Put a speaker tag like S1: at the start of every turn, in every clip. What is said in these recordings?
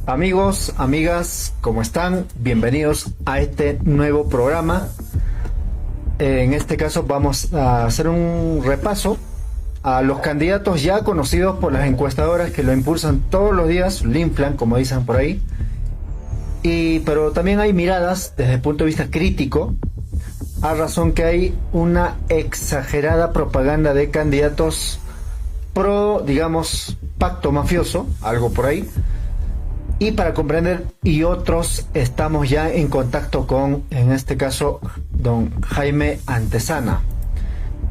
S1: Amigos, amigas, ¿cómo están? Bienvenidos a este nuevo programa. En este caso vamos a hacer un repaso a los candidatos ya conocidos por las encuestadoras que lo impulsan todos los días, lo inflan, como dicen por ahí. Pero también hay miradas desde el punto de vista crítico, a razón que hay una exagerada propaganda de candidatos pro, digamos, pacto mafioso, algo por ahí. Y para comprender, y otros, estamos ya en contacto con, en este caso, don Jaime Antesana.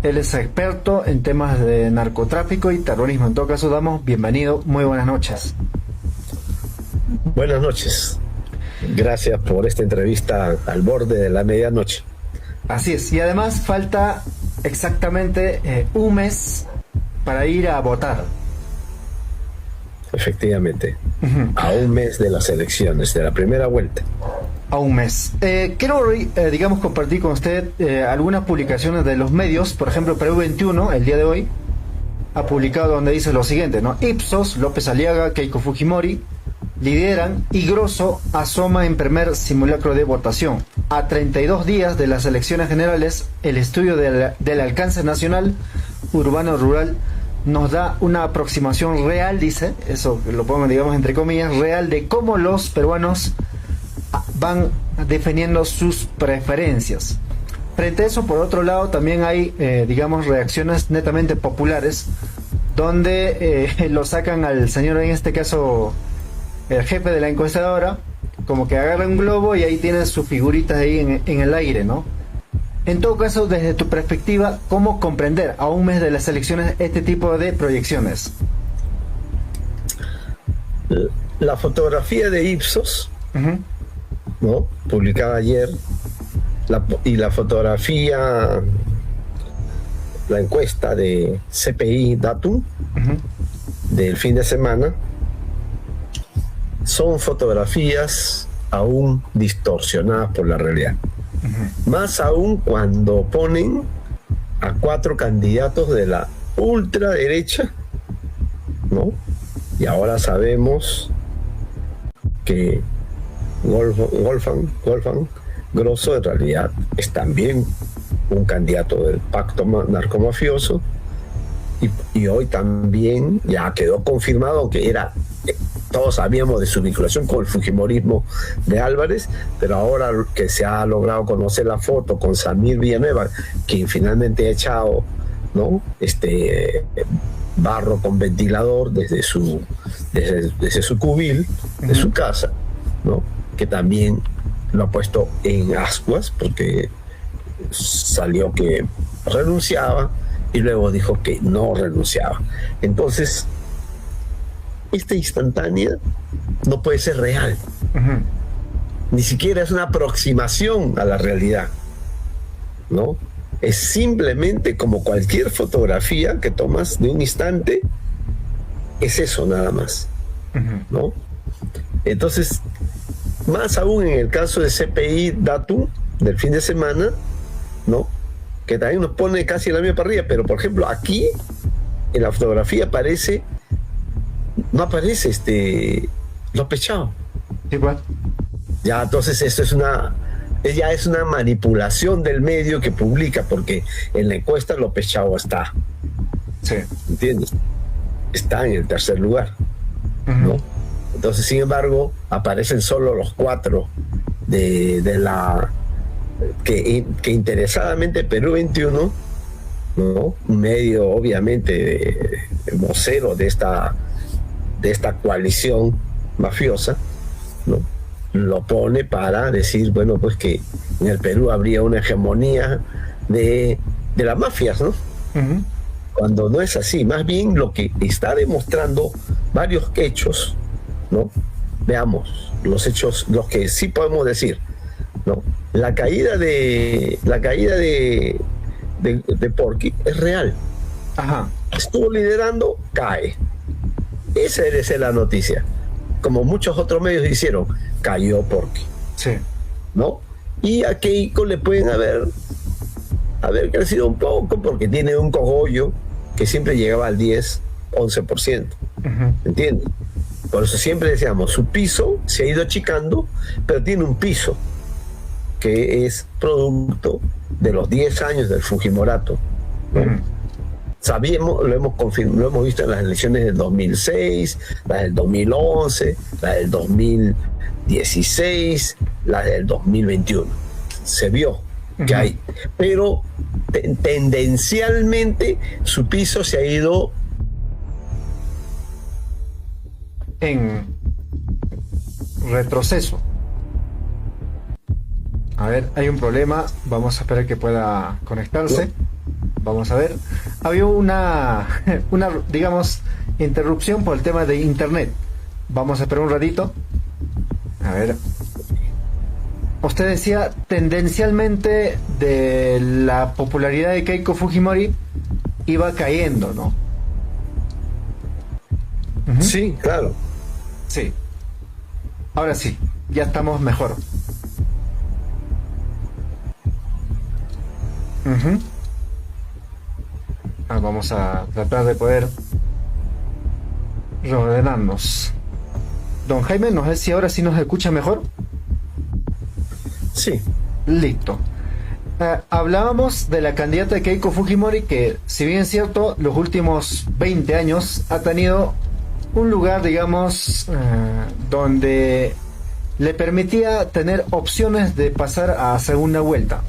S1: Él es experto en temas de narcotráfico y terrorismo. En todo caso, damos bienvenido, muy buenas noches.
S2: Buenas noches. Gracias por esta entrevista al borde de la medianoche.
S1: Así es, y además falta exactamente un mes para ir a votar.
S2: Efectivamente, a un mes de las elecciones, de la primera vuelta.
S1: A un mes. Quiero, digamos, compartir con usted algunas publicaciones de los medios. Por ejemplo, Perú 21, el día de hoy, ha publicado donde dice lo siguiente, ¿no? Ipsos, López Aliaga, Keiko Fujimori lideran y Grosso asoma en primer simulacro de votación. A 32 días de las elecciones generales, el estudio del alcance nacional, urbano-rural, nos da una aproximación real, dice, eso lo pongo, digamos, entre comillas, real de cómo los peruanos van definiendo sus preferencias. Frente a eso, por otro lado, también hay, digamos, reacciones netamente populares, donde lo sacan al señor, en este caso, el jefe de la encuestadora, como que agarra un globo y ahí tiene sus figuritas ahí en el aire, ¿no? En todo caso, desde tu perspectiva, ¿cómo comprender a un mes de las elecciones este tipo de proyecciones?
S2: La fotografía de Ipsos, ¿no?, publicada ayer, y la fotografía, la encuesta de CPI Datum del fin de semana, son fotografías aún distorsionadas por la realidad. Más aún cuando ponen a 4 candidatos de la ultraderecha, ¿no? Y ahora sabemos que Wolfgang Grosso en realidad es también un candidato del pacto narcomafioso, y hoy también ya quedó confirmado que era... Todos sabíamos de su vinculación con el fujimorismo de Álvarez, pero ahora que se ha logrado conocer la foto con Samir Villanueva, quien finalmente ha echado, ¿no?, barro con ventilador desde su cubil, de su casa, ¿no?, que también lo ha puesto en ascuas porque salió que renunciaba y luego dijo que no renunciaba. Entonces, esta instantánea no puede ser real. Ni siquiera es una aproximación a la realidad, ¿no? Es simplemente como cualquier fotografía que tomas de un instante, es eso nada más, ¿no? Entonces, más aún en el caso de CPI Datum del fin de semana, ¿no?, que también nos pone casi en la misma parrilla, pero por ejemplo aquí en la fotografía no aparece López Chao.
S1: Sí, pues.
S2: Ya, entonces esto es una manipulación del medio que publica, porque en la encuesta López Chao está.
S1: Sí. ¿Entiendes?
S2: Está en el tercer lugar, ¿no? Entonces, sin embargo, aparecen solo los 4 de la que interesadamente Perú 21, ¿no?, un medio obviamente vocero de esta coalición mafiosa, ¿no?, lo pone para decir, bueno, pues que en el Perú habría una hegemonía de las mafias, ¿no? Cuando no es así. Más bien lo que está demostrando varios hechos, ¿no? Veamos los hechos, los que sí podemos decir, ¿no? La caída de Porky es real. Estuvo liderando, cae. Esa es la noticia. Como muchos otros medios hicieron, cayó Porky.
S1: Sí.
S2: ¿No? Y a Keiko le pueden haber crecido un poco porque tiene un cogollo que siempre llegaba al 10, 11%. ¿Entiendes? Por eso siempre decíamos, su piso se ha ido achicando, pero tiene un piso que es producto de los 10 años del Fujimorato, ¿no? Sabíamos, lo hemos confirmado, lo hemos visto en las elecciones del 2006, las del 2011, las del 2016, las del 2021. Se vio que hay, pero tendencialmente su piso se ha ido
S1: en retroceso. A ver, hay un problema. Vamos a esperar que pueda conectarse. Vamos a ver. Había una digamos, interrupción por el tema de internet. Vamos a esperar un ratito. A ver. Usted decía, tendencialmente de la popularidad de Keiko Fujimori iba cayendo, ¿no?
S2: Sí, claro.
S1: Sí. Ahora sí, ya estamos mejor. Vamos a tratar de poder reordenarnos. Don Jaime, no sé si ahora sí nos escucha mejor.
S2: Sí.
S1: Listo. Hablábamos de la candidata Keiko Fujimori, que si bien es cierto, los últimos 20 años ha tenido un lugar, digamos, donde le permitía tener opciones de pasar a segunda vuelta.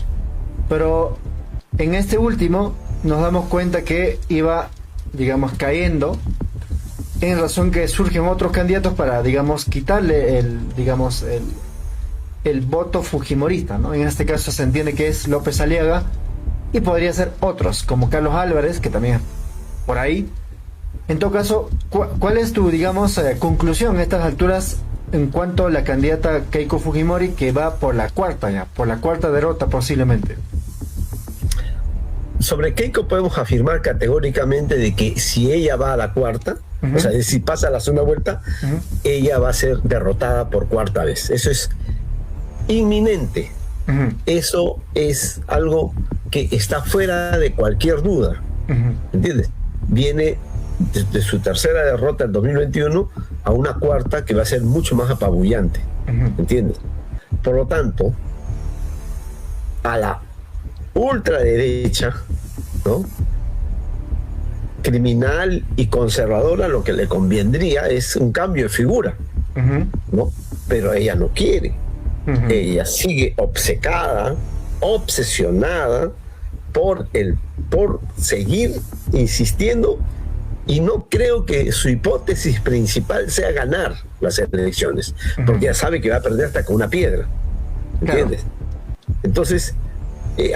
S1: Pero en este último nos damos cuenta que iba, digamos, cayendo, en razón que surgen otros candidatos para, digamos, quitarle el voto fujimorista, ¿no? En este caso se entiende que es López Aliaga, y podría ser otros, como Carlos Álvarez, que también es por ahí. En todo caso, ¿cuál es tu, digamos, conclusión a estas alturas en cuanto a la candidata Keiko Fujimori, que va por la cuarta derrota posiblemente?
S2: Sobre Keiko podemos afirmar categóricamente de que si ella va a la cuarta, o sea, si pasa a la segunda vuelta, ella va a ser derrotada por cuarta vez. Eso es inminente. Eso es algo que está fuera de cualquier duda. ¿Entiendes? Viene de su tercera derrota en 2021 a una cuarta que va a ser mucho más apabullante. ¿Entiendes? Por lo tanto, a la ultraderecha, ¿no?, criminal y conservadora, lo que le convendría es un cambio de figura, ¿no? Pero ella no quiere. Ella sigue obcecada, obsesionada por seguir insistiendo, y no creo que su hipótesis principal sea ganar las elecciones, porque ya sabe que va a perder hasta con una piedra. ¿Entiendes? Claro. Entonces,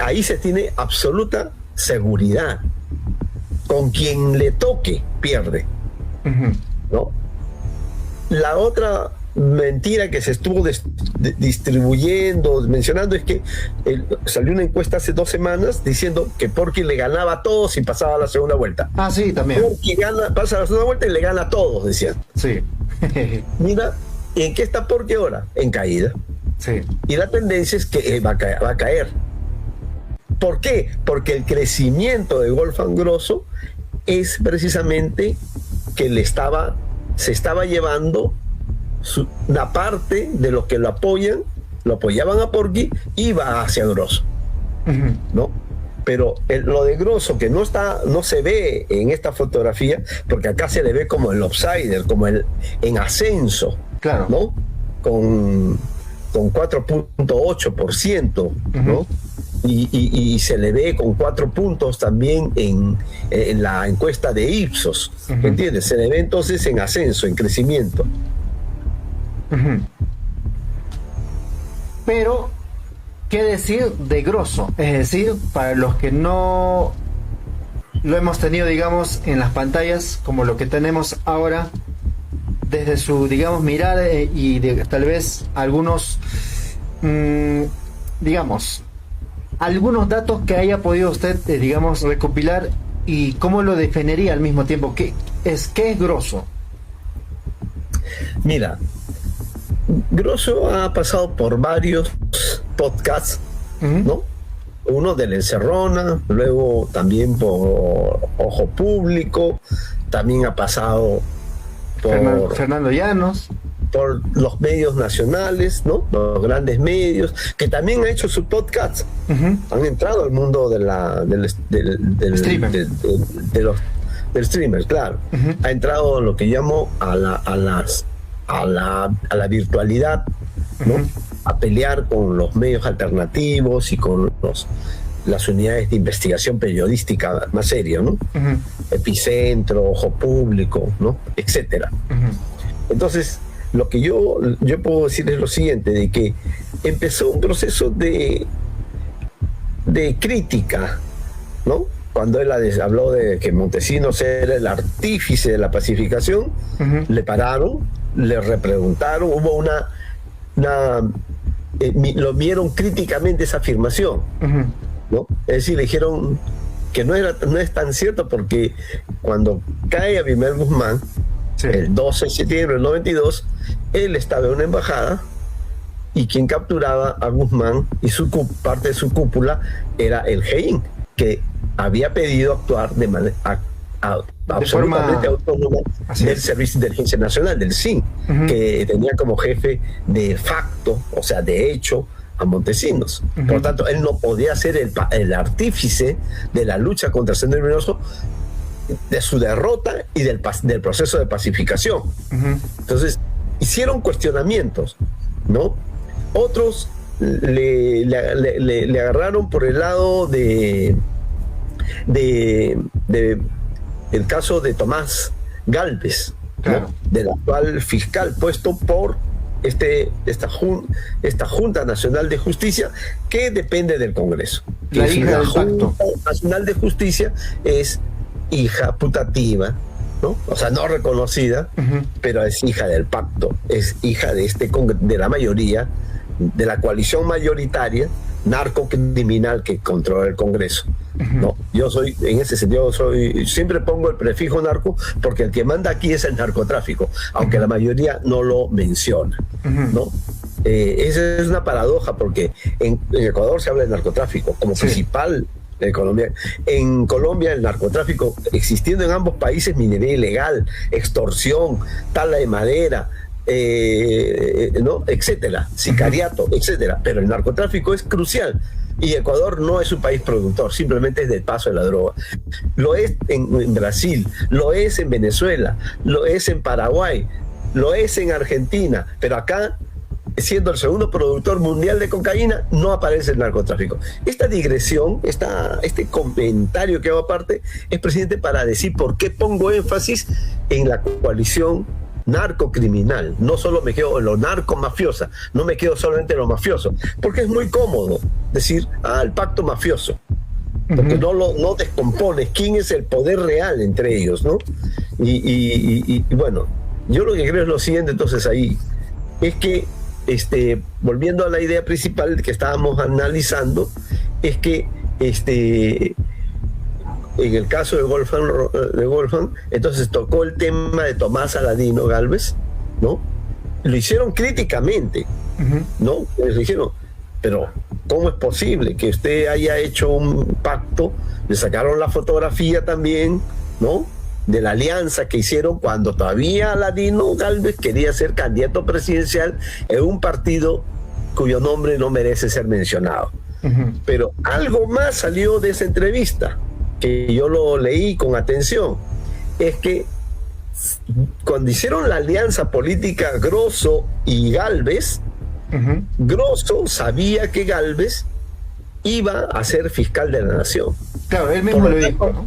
S2: ahí se tiene absoluta seguridad. Con quien le toque, pierde. ¿No? La otra mentira que se estuvo distribuyendo, mencionando, es que salió una encuesta hace 2 semanas diciendo que Porky le ganaba a todos y pasaba a la segunda vuelta.
S1: Ah, sí, también.
S2: Porky pasa a la segunda vuelta y le gana a todos, decían.
S1: Sí.
S2: Mira, ¿en qué está Porky ahora? En caída.
S1: Sí.
S2: Y la tendencia es que va a caer. ¿Por qué? Porque el crecimiento de Wolfgang Grosso es precisamente que se estaba llevando una parte de los que lo apoyaban a Porky, iba hacia Grosso, ¿no? Pero lo de Grosso, que no se ve en esta fotografía, porque acá se le ve como el outsider, como en ascenso,
S1: claro,
S2: ¿no? Con 4.8%, ¿no? Y se le ve con 4 puntos también en la encuesta de Ipsos, ¿entiendes? Se le ve entonces en ascenso, en crecimiento.
S1: Pero, ¿qué decir de Grosso? Es decir, para los que no lo hemos tenido, digamos, en las pantallas, como lo que tenemos ahora, desde su, digamos, mirada y tal vez algunos, digamos, algunos datos que haya podido usted, digamos, recopilar, y cómo lo definiría al mismo tiempo. ¿Qué es Grosso?
S2: Mira, Grosso ha pasado por varios podcasts, ¿no? Uno de La Encerrona, luego también por Ojo Público, también ha pasado
S1: Fernando Llanos,
S2: por los medios nacionales, ¿no? Los grandes medios, que también han hecho su podcast, han entrado al mundo del
S1: streamer.
S2: Del streamer, claro. Ha entrado lo que llamo a la virtualidad, ¿no? A pelear con los medios alternativos y con las unidades de investigación periodística más seria, ¿no? Epicentro, Ojo Público, ¿no? Etcétera. Entonces, lo que yo puedo decir es lo siguiente, de que empezó un proceso de crítica, ¿no? Cuando él habló de que Montesinos era el artífice de la pacificación, le pararon, le repreguntaron, hubo lo vieron críticamente esa afirmación, ¿no? Es decir, le dijeron que no es tan cierto, porque cuando cae Abimael Guzmán, el 12 de septiembre del 92, él estaba en una embajada y quien capturaba a Guzmán y parte de su cúpula era el GEIN, que había pedido actuar de manera absolutamente autónoma del Servicio de Inteligencia Nacional, del SIN, que tenía como jefe de facto, o sea, de hecho, a Montesinos. Por lo tanto, él no podía ser el artífice de la lucha contra el Sendero Luminoso, de su derrota y del proceso de pacificación. Entonces, hicieron cuestionamientos, ¿no? Otros le agarraron por el lado de el caso de Tomás Gálvez,
S1: claro,
S2: ¿no? Del actual fiscal puesto por esta Junta Nacional de Justicia, que depende del Congreso.
S1: La hija del pacto.
S2: Junta Nacional de Justicia es hija putativa, ¿no? O sea, no reconocida, pero es hija del pacto, es hija de la mayoría, de la coalición mayoritaria narcocriminal que controla el Congreso. No, yo soy, en ese sentido, siempre pongo el prefijo narco, porque el que manda aquí es el narcotráfico, aunque la mayoría no lo menciona, ¿no? Esa es una paradoja, porque en Ecuador se habla de narcotráfico como principal economía. En Colombia, el narcotráfico, existiendo en ambos países, minería ilegal, extorsión, tala de madera, ¿no? Etcétera, sicariato, etcétera. Pero el narcotráfico es crucial. Y Ecuador no es un país productor, simplemente es del paso de la droga. Lo es en Brasil, lo es en Venezuela, lo es en Paraguay, lo es en Argentina, pero acá, siendo el segundo productor mundial de cocaína, no aparece el narcotráfico. Esta digresión, este comentario que hago aparte, es, presidente, para decir por qué pongo énfasis en la coalición narcocriminal. No solo me quedo en lo narco-mafiosa, no me quedo solamente en lo mafioso, porque es muy cómodo decir, el pacto mafioso, porque no descompones quién es el poder real entre ellos, ¿no? Y bueno, yo lo que creo es lo siguiente, entonces ahí, es que, volviendo a la idea principal que estábamos analizando, es que en el caso de Wolfgang, entonces tocó el tema de Tomás Aladino Gálvez, ¿no? Lo hicieron críticamente, ¿no? Le dijeron, pero ¿cómo es posible que usted haya hecho un pacto? Le sacaron la fotografía también, ¿no? De la alianza que hicieron cuando todavía Aladino Gálvez quería ser candidato presidencial en un partido cuyo nombre no merece ser mencionado. Pero algo más salió de esa entrevista, que yo lo leí con atención, es que cuando hicieron la alianza política Grosso y Gálvez, Grosso sabía que Gálvez iba a ser fiscal de la nación.
S1: Claro, él mismo lo dijo, ¿no?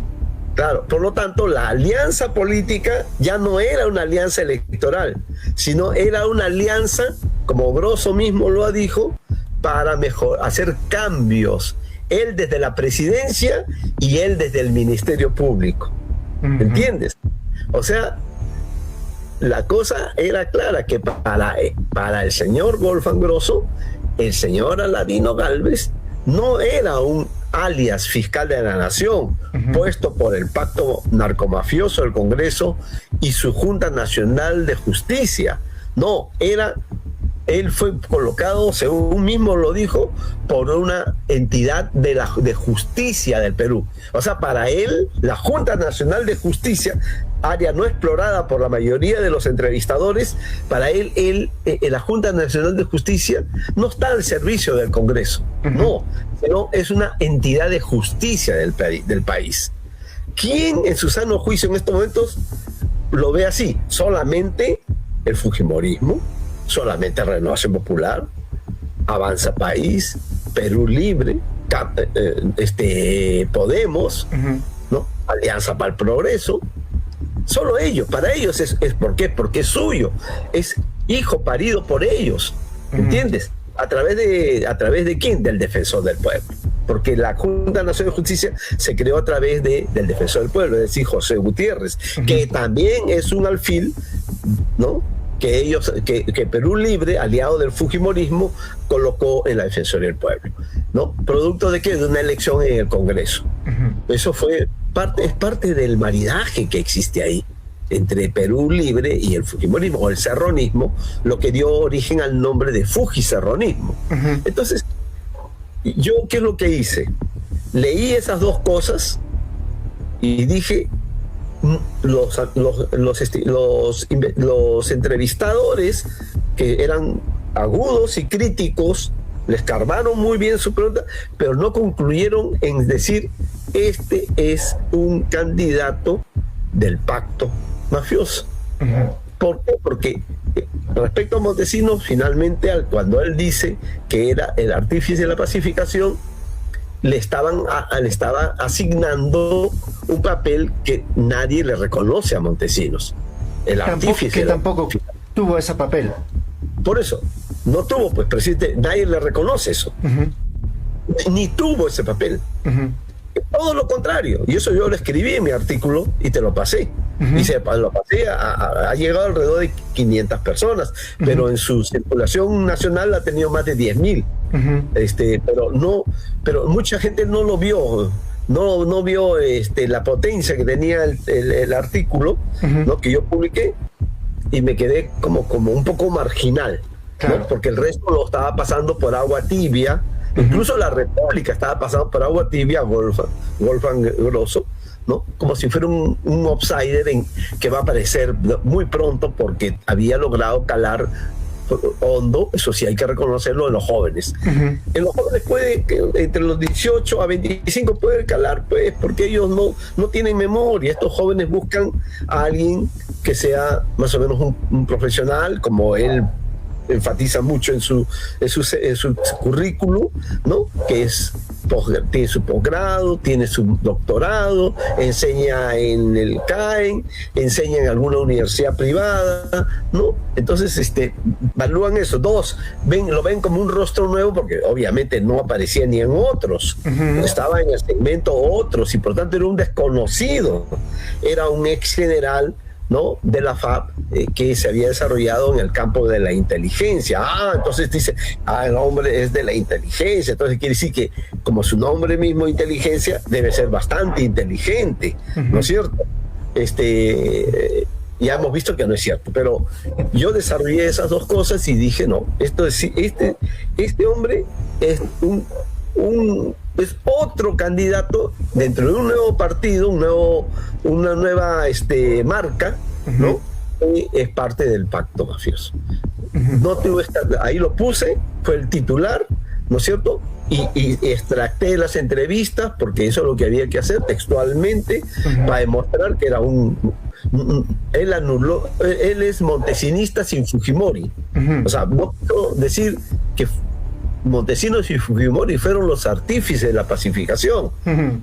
S2: Claro, por lo tanto, la alianza política ya no era una alianza electoral, sino era una alianza, como Grosso mismo lo dijo, para hacer cambios. Él desde la presidencia y él desde el Ministerio Público. ¿Entiendes? O sea, la cosa era clara, que para el señor Wolfgang Grosso, el señor Aladino Gálvez no era un alias fiscal de la nación, puesto por el pacto narcomafioso del Congreso y su Junta Nacional de Justicia. No, él fue colocado, según mismo lo dijo, por una entidad de justicia del Perú. O sea, para él, la Junta Nacional de Justicia área no explorada por la mayoría de los entrevistadores. Para él, la Junta Nacional de Justicia no está al servicio del Congreso, no, sino es una entidad de justicia del país. ¿Quién en su sano juicio en estos momentos lo ve así? Solamente el fujimorismo, solamente Renovación Popular, Avanza País, Perú Libre, Podemos, ¿no? Alianza para el Progreso. Solo ellos, para ellos es ¿por qué? Porque es suyo, es hijo parido por ellos, ¿entiendes? ¿A través de quién? Del Defensor del Pueblo. Porque la Junta Nacional de Justicia se creó a través del Defensor del Pueblo, es decir, José Gutiérrez, que también es un alfil, ¿no? Que Perú Libre, aliado del fujimorismo, colocó en la Defensoría del Pueblo, ¿no? ¿Producto de qué? De una elección en el Congreso. Eso es parte del maridaje que existe ahí entre Perú Libre y el fujimorismo o el serronismo, lo que dio origen al nombre de fujiserronismo. Entonces, yo, ¿qué es lo que hice? Leí esas dos cosas y dije, los entrevistadores, que eran agudos y críticos, les escarbaron muy bien su pregunta, pero no concluyeron en decir, este es un candidato del pacto mafioso. ¿Por qué? Porque respecto a Montesinos, finalmente, cuando él dice que era el artífice de la pacificación, le estaba asignando un papel que nadie le reconoce a Montesinos. El artífice.
S1: Que tampoco tuvo ese papel.
S2: Por eso, no tuvo, pues, presidente, nadie le reconoce eso. Ni tuvo ese papel. Todo lo contrario. Y eso yo lo escribí en mi artículo y te lo pasé. Y lo pasé, ha llegado alrededor de 500 personas, pero en su circulación nacional ha tenido más de 10.000. Pero mucha gente no lo vio, no vio la potencia que tenía el artículo, ¿no? Que yo publiqué, y me quedé como un poco marginal, claro, ¿no? Porque el resto lo estaba pasando por agua tibia. Incluso la República estaba pasando por agua tibia, Wolfgang Grosso, ¿no? Como si fuera un outsider que va a aparecer muy pronto, porque había logrado calar hondo, eso sí hay que reconocerlo, en los jóvenes. En los jóvenes entre los 18 a 25 puede calar, pues, porque ellos no tienen memoria. Estos jóvenes buscan a alguien que sea más o menos un profesional, como él enfatiza mucho en su currículum, ¿no? Que tiene su posgrado, tiene su doctorado, enseña en el CAEN, enseña en alguna universidad privada, ¿no? Entonces, evalúan eso. Dos, lo ven como un rostro nuevo, porque obviamente no aparecía ni en otros, estaba en el segmento otros, y por tanto era un desconocido, era un ex general, ¿no? De la FAP, que se había desarrollado en el campo de la inteligencia. Entonces dice, el hombre es de la inteligencia, entonces quiere decir que, como su nombre mismo, inteligencia, debe ser bastante inteligente, ¿no es cierto? Ya hemos visto que no es cierto, pero yo desarrollé esas dos cosas y dije, no, este hombre es es otro candidato dentro de un nuevo partido, una nueva marca, ¿no? Y es parte del pacto mafioso. No tuve ahí lo puse, fue el titular, ¿no es cierto? Y extracté las entrevistas, porque eso es lo que había que hacer textualmente, para demostrar que era él anuló, él es montesinista sin Fujimori. O sea, no puedo decir que Montesinos y Fujimori fueron los artífices de la pacificación,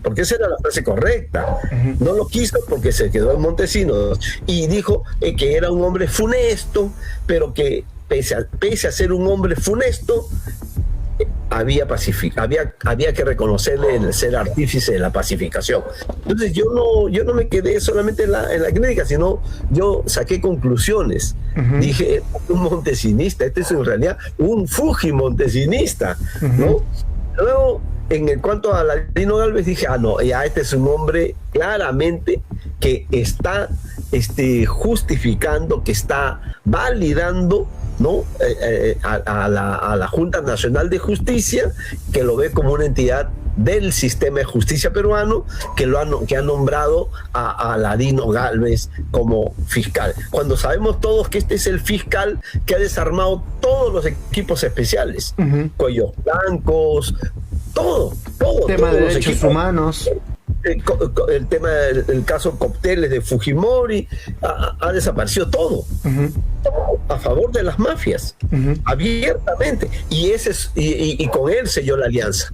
S2: porque esa era la frase correcta. No lo quiso porque se quedó en Montesinos y dijo que era un hombre funesto, pero que pese a ser un hombre funesto, había que reconocerle el ser artífice de la pacificación. Entonces yo no me quedé solamente en la crítica, sino yo saqué conclusiones. Dije, un montesinista, este es en realidad un fujimontesinista, ¿no? Luego, en cuanto a Ladino Gálvez, dije, no, ya este es un hombre claramente que está justificando, que está validando, ¿no? a la Junta Nacional de Justicia, que lo ve como una entidad del sistema de justicia peruano que ha nombrado a Ladino Gálvez como fiscal, cuando sabemos todos que este es el fiscal que ha desarmado todos los equipos especiales, cuellos blancos, todo,
S1: tema
S2: todos
S1: de
S2: los
S1: derechos
S2: equipos
S1: humanos.
S2: El tema del caso Cócteles de Fujimori ha desaparecido todo, a favor de las mafias, abiertamente, y con él selló la alianza.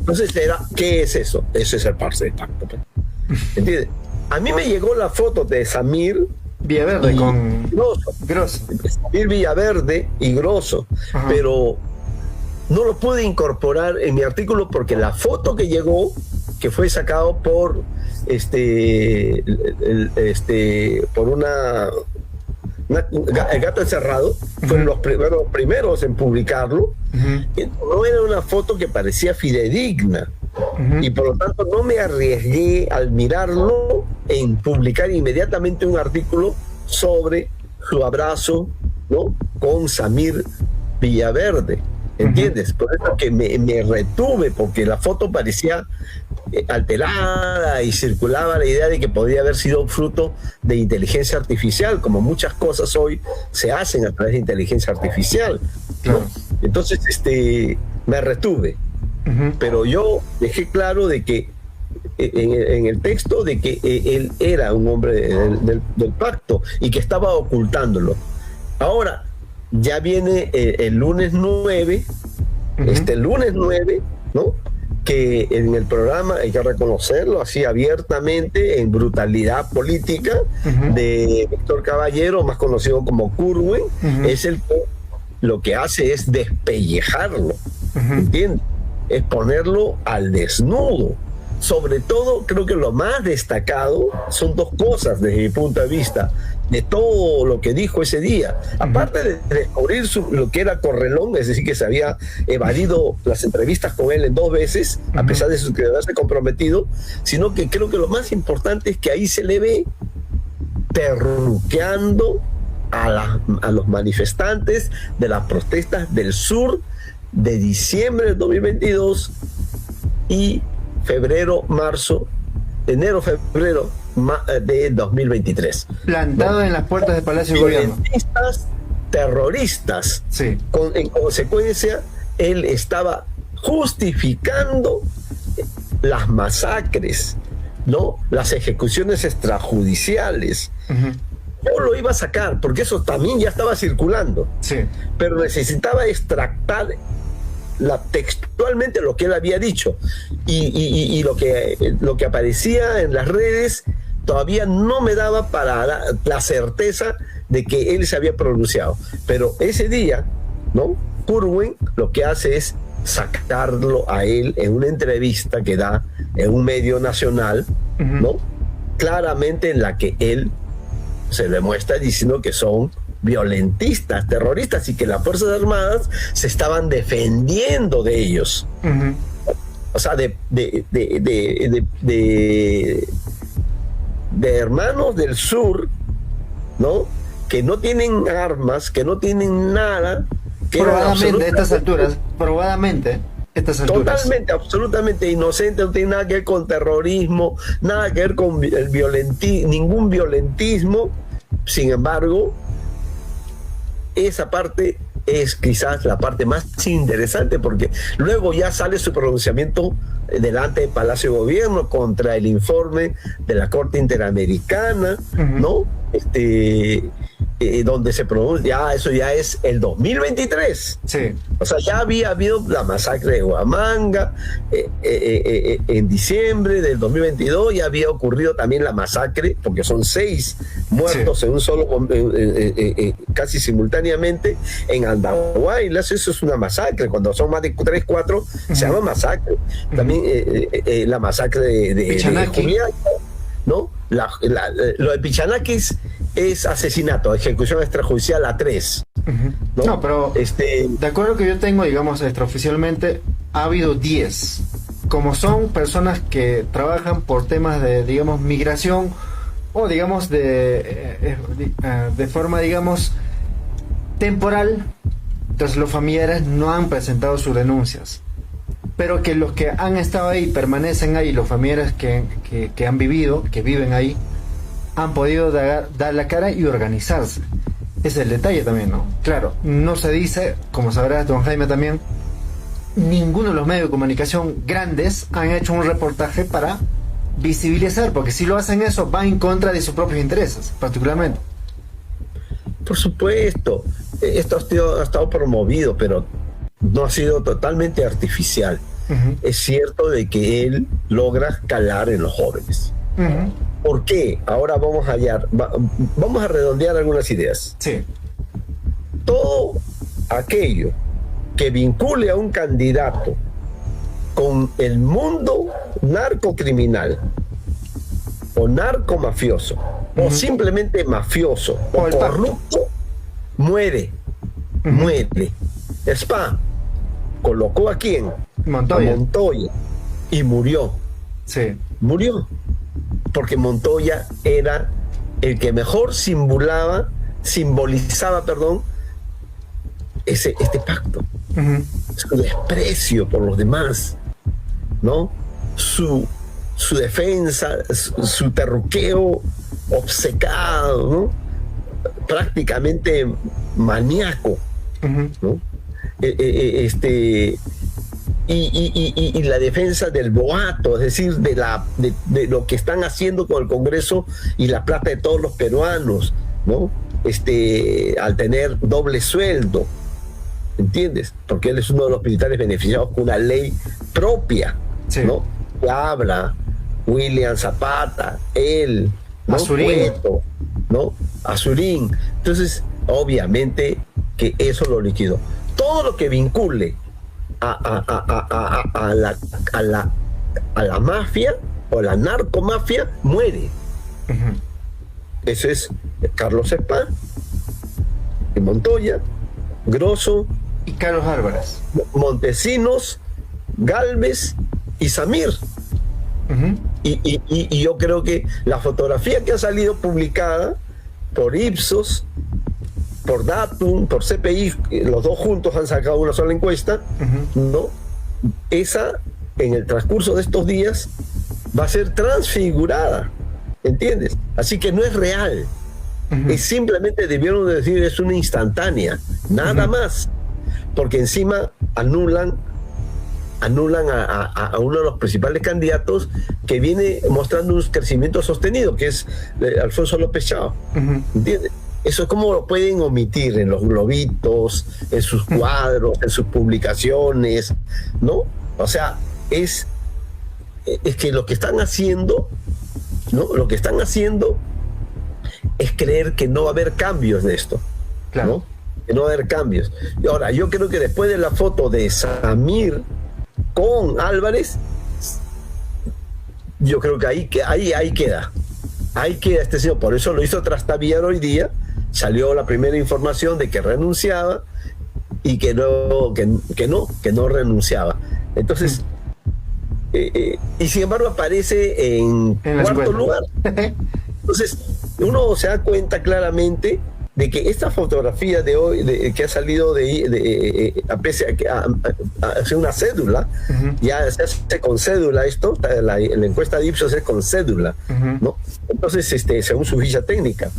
S2: Entonces, ¿qué es eso? Eso es el parce de pacto. ¿Entiendes? A mí me llegó la foto de Samir
S1: Villaverde con Grosso.
S2: Samir Villaverde y Grosso, pero no lo pude incorporar en mi artículo porque la foto que llegó, que fue sacado por por el gato encerrado, fueron los primeros en publicarlo. No era una foto que parecía fidedigna, y por lo tanto no me arriesgué al mirarlo en publicar inmediatamente un artículo sobre su abrazo, ¿no?, con Samir Villaverde. ¿Entiendes? Por eso que me retuve, porque la foto parecía alterada y circulaba la idea de que podría haber sido fruto de inteligencia artificial, como muchas cosas hoy se hacen a través de inteligencia artificial, ¿no? Entonces me retuve, pero yo dejé claro de que en el texto de que él era un hombre del pacto y que estaba ocultándolo. Ahora ya viene el lunes 9, lunes 9, ¿no?, que en el programa, hay que reconocerlo así abiertamente, en brutalidad política, de Víctor Caballero, más conocido como Curwen, es el que lo que hace es despellejarlo, ¿entiendes? Es ponerlo al desnudo. Sobre todo, creo que lo más destacado son dos cosas desde mi punto de vista de todo lo que dijo ese día. Aparte de descubrir lo que era Correlón, es decir, que se había evadido las entrevistas con él en 2 veces, a pesar de haberse comprometido, sino que creo que lo más importante es que ahí se le ve terruqueando a los manifestantes de las protestas del sur de diciembre del 2022 y enero-febrero de 2023.
S1: Plantado en las puertas del Palacio de Gobierno.
S2: Terroristas. Sí. En consecuencia, él estaba justificando las masacres, ¿no?, las ejecuciones extrajudiciales. Yo lo iba a sacar, porque eso también ya estaba circulando. Sí. Pero necesitaba extractar textualmente lo que él había dicho, y lo que aparecía en las redes todavía no me daba para la certeza de que él se había pronunciado. Pero ese día, ¿no?, Curwen lo que hace es sacarlo a él en una entrevista que da en un medio nacional, ¿no?, claramente, en la que él se demuestra diciendo que son violentistas, terroristas, y que las Fuerzas Armadas se estaban defendiendo de ellos. O sea, de hermanos del sur, ¿no?, que no tienen armas, que no tienen nada.
S1: Probadamente, a estas alturas.
S2: Totalmente, absolutamente inocente, no tiene nada que ver con terrorismo, nada que ver con ningún violentismo. Sin embargo, esa parte es quizás la parte más interesante, porque luego ya sale su pronunciamiento delante del Palacio de Gobierno contra el informe de la Corte Interamericana, ¿no? Donde se pronuncia, eso ya es el 2023. Sí. O sea, ya había habido la masacre de Huamanga en diciembre del 2022, ya había ocurrido también la masacre, porque son 6 muertos en un solo, casi simultáneamente, en Andahuayla. Eso es una masacre. Cuando son más de 3, 4, se llama masacre. También la masacre de Julián, ¿no? Lo de Pichanaquis es asesinato, ejecución extrajudicial a 3.
S1: No, pero de acuerdo que yo tengo, digamos, extraoficialmente, ha habido 10. Como son personas que trabajan por temas de, digamos, migración, o digamos de forma, digamos, temporal, entonces los familiares no han presentado sus denuncias. pero que los que han estado ahí, permanecen ahí, los familiares que han vivido, que viven ahí, han podido dar la cara y organizarse. Ese es el detalle también, ¿no? Claro, no se dice, como sabrás, don Jaime, también, ninguno de los medios de comunicación grandes han hecho un reportaje para visibilizar, porque si lo hacen eso, va en contra de sus propios intereses, particularmente.
S2: Por supuesto, esto ha estado promovido, pero no ha sido totalmente artificial. Es cierto de que él logra calar en los jóvenes. ¿Por qué? Ahora vamos a redondear algunas ideas.
S1: Sí.
S2: Todo aquello que vincule a un candidato con el mundo narcocriminal o narcomafioso o simplemente mafioso o corrupto, muere. Spa colocó a quién?
S1: Montoya.
S2: A Montoya, y murió.
S1: Sí.
S2: Murió porque Montoya era el que mejor simbolizaba, este pacto, su desprecio por los demás, ¿no? Su defensa, su terruqueo obcecado, ¿no? Prácticamente maníaco, ¿no? Y la defensa del boato, es decir, de lo que están haciendo con el Congreso y la plata de todos los peruanos, ¿no? Al tener doble sueldo, ¿entiendes? Porque él es uno de los militares beneficiados con una ley propia, sí, ¿no? Que habla William Zapata, él, ¿no?
S1: Azurín,
S2: ¿no? Azurín. Entonces, obviamente que eso lo liquidó. Todo lo que vincule a la mafia o la narcomafia muere. Eso es Carlos Spa, Montoya, Grosso
S1: y Carlos Álvarez,
S2: Montesinos, Gálvez y Samir. Y yo creo que la fotografía que ha salido publicada por Ipsos, por Datum, por CPI, los dos juntos han sacado una sola encuesta, ¿no? Esa, en el transcurso de estos días, va a ser transfigurada, ¿entiendes? Así que no es real. Es simplemente, debieron de decir, es una instantánea, nada más, porque encima anulan a uno de los principales candidatos que viene mostrando un crecimiento sostenido, que es Alfonso López Chao, ¿entiendes? Eso es como lo pueden omitir en los globitos, en sus cuadros, en sus publicaciones, ¿no? O sea, es que lo que están haciendo, ¿no? Lo que están haciendo es creer que no va a haber cambios de esto,
S1: claro,
S2: ¿no? Que no va a haber cambios. Y ahora, yo creo que después de la foto de Samir con Álvarez, yo creo que ahí queda este señor. Por eso lo hizo trastabillar hoy día. Salió la primera información de que renunciaba y que no renunciaba. Entonces, y sin embargo aparece en cuarto lugar. Entonces, uno se da cuenta claramente de que esta fotografía de hoy, que ha salido pese a hacer una cédula, ya se hace con cédula esto, la encuesta de Ipsos es con cédula, ¿no? Entonces, según su ficha técnica.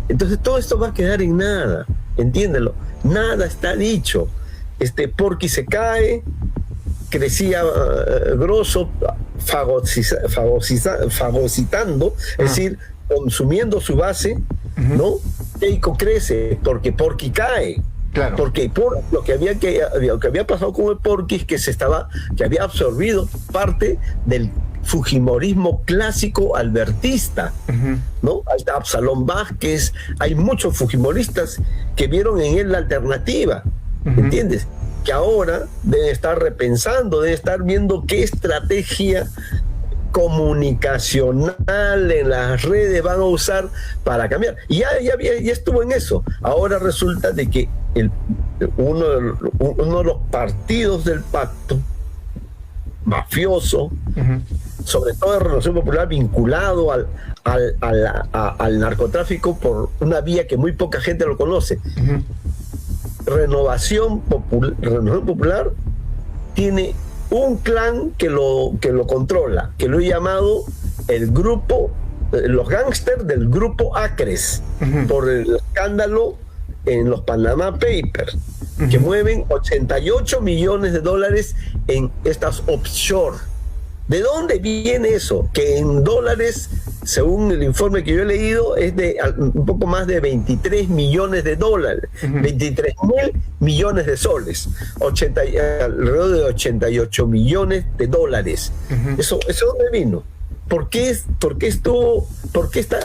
S2: Entonces, todo esto va a quedar en nada, entiéndelo, nada está dicho. Porqui se cae, crecía Grosso, fagocitando, es decir, consumiendo su base, ¿no? Keiko crece porque Porqui cae. Claro. Porque lo que había pasado con el Porqui es que había absorbido parte del fujimorismo clásico albertista, ¿no? Ahí está Absalón Vázquez, hay muchos fujimoristas que vieron en él la alternativa, ¿entiendes? Que ahora deben estar repensando, deben estar viendo qué estrategia comunicacional en las redes van a usar para cambiar. Y ya estuvo en eso. Ahora resulta de que uno de los partidos del pacto mafioso, sobre todo de Renovación Popular, vinculado al narcotráfico por una vía que muy poca gente lo conoce. Renovación Popular tiene un clan que lo controla, que lo he llamado el grupo, los gángsters del grupo Acres, por el escándalo en los Panama Papers, que mueven 88 millones de dólares en estas offshore. ¿De dónde viene eso? Que en dólares, según el informe que yo he leído, es de un poco más de 23 millones de dólares, 23.000 millones de soles, alrededor de 88 millones de dólares. ¿Eso dónde vino? ¿Por qué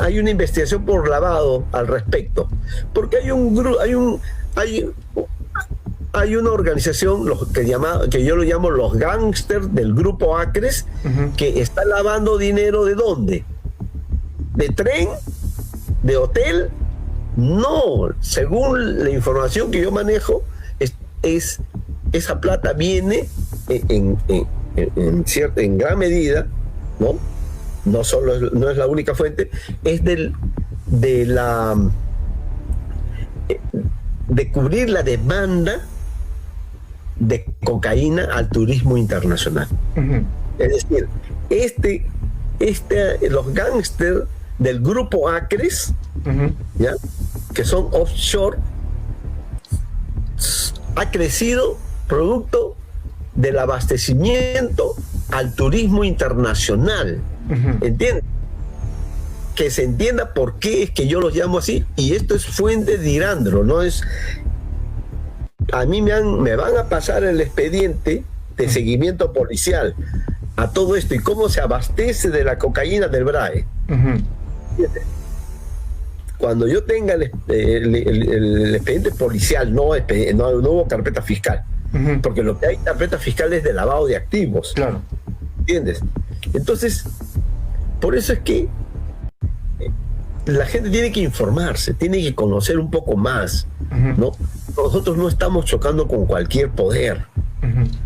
S2: hay una investigación por lavado al respecto? Porque hay una organización que yo lo llamo los gángsters del grupo Acres, que está lavando dinero. ¿De dónde? ¿De tren? ¿De hotel? No, según la información que yo manejo, esa plata viene en gran medida, ¿no? No es la única fuente, es de cubrir la demanda de cocaína al turismo internacional. Es decir, los gángsters del grupo Acres, ¿ya?, que son offshore, ha crecido producto del abastecimiento al turismo internacional. ¿Entiendes? Que se entienda por qué es que yo los llamo así, y esto es fuente de Irándaro, no es... A mí me van a pasar el expediente de seguimiento policial a todo esto y cómo se abastece de la cocaína del BRAE. Cuando yo tenga el expediente policial, no hubo carpeta fiscal, porque lo que hay carpeta fiscal es de lavado de activos.
S1: Claro.
S2: ¿Entiendes? Entonces, por eso es que la gente tiene que informarse, tiene que conocer un poco más, ¿no? Nosotros no estamos chocando con cualquier poder.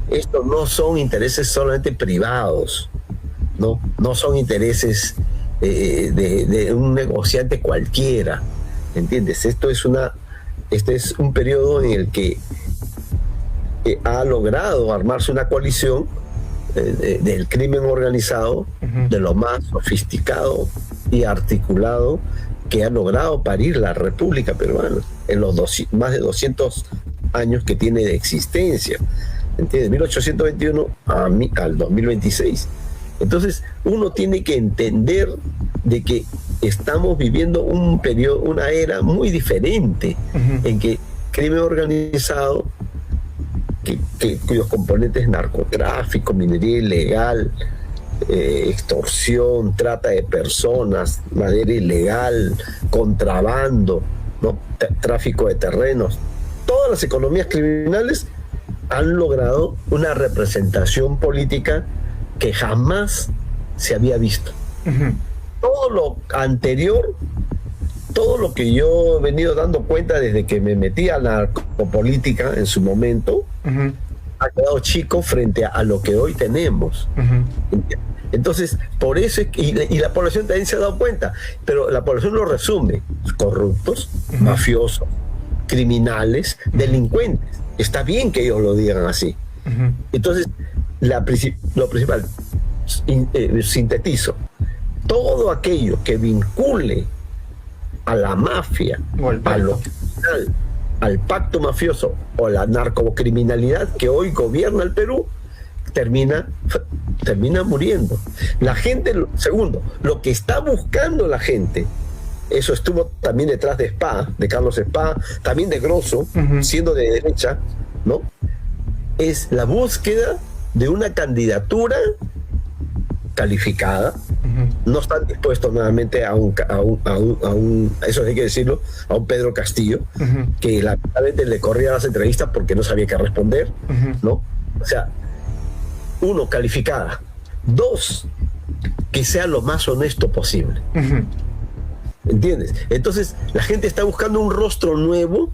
S2: Estos no son intereses solamente privados, no son intereses de un negociante cualquiera, ¿entiendes? Este es un periodo en el que ha logrado armarse una coalición del crimen organizado, de lo más sofisticado y articulado que ha logrado parir la República Peruana en los más de 200 años que tiene de existencia, ¿entiendes? 1821 al 2026. Entonces uno tiene que entender de que estamos viviendo un periodo, una era muy diferente, en que crimen organizado, cuyos componentes narcotráfico, minería ilegal, extorsión, trata de personas, madera ilegal, contrabando, ¿no?, tráfico de terrenos, todas las economías criminales han logrado una representación política que jamás se había visto. Todo lo anterior, todo lo que yo he venido dando cuenta desde que me metí a la narcopolítica en su momento, ha quedado chico frente a lo que hoy tenemos. Entonces, por eso es que, y la población también se ha dado cuenta, pero la población lo resume: corruptos, mafiosos, criminales, delincuentes. Está bien que ellos lo digan así. Entonces, lo principal, sintetizo, todo aquello que vincule a la mafia, a lo criminal, al pacto mafioso o la narcocriminalidad que hoy gobierna el Perú, termina muriendo. La gente, segundo, lo que está buscando la gente, eso estuvo también detrás de Spa, de Carlos Spa, también de Grosso, siendo de derecha, ¿no?, es la búsqueda de una candidatura calificada. No están dispuestos nuevamente a un eso hay que decirlo, a un Pedro Castillo, que lamentablemente le corría las entrevistas porque no sabía qué responder, ¿no? O sea, uno, calificada; dos, que sea lo más honesto posible. ¿Entiendes? Entonces la gente está buscando un rostro nuevo,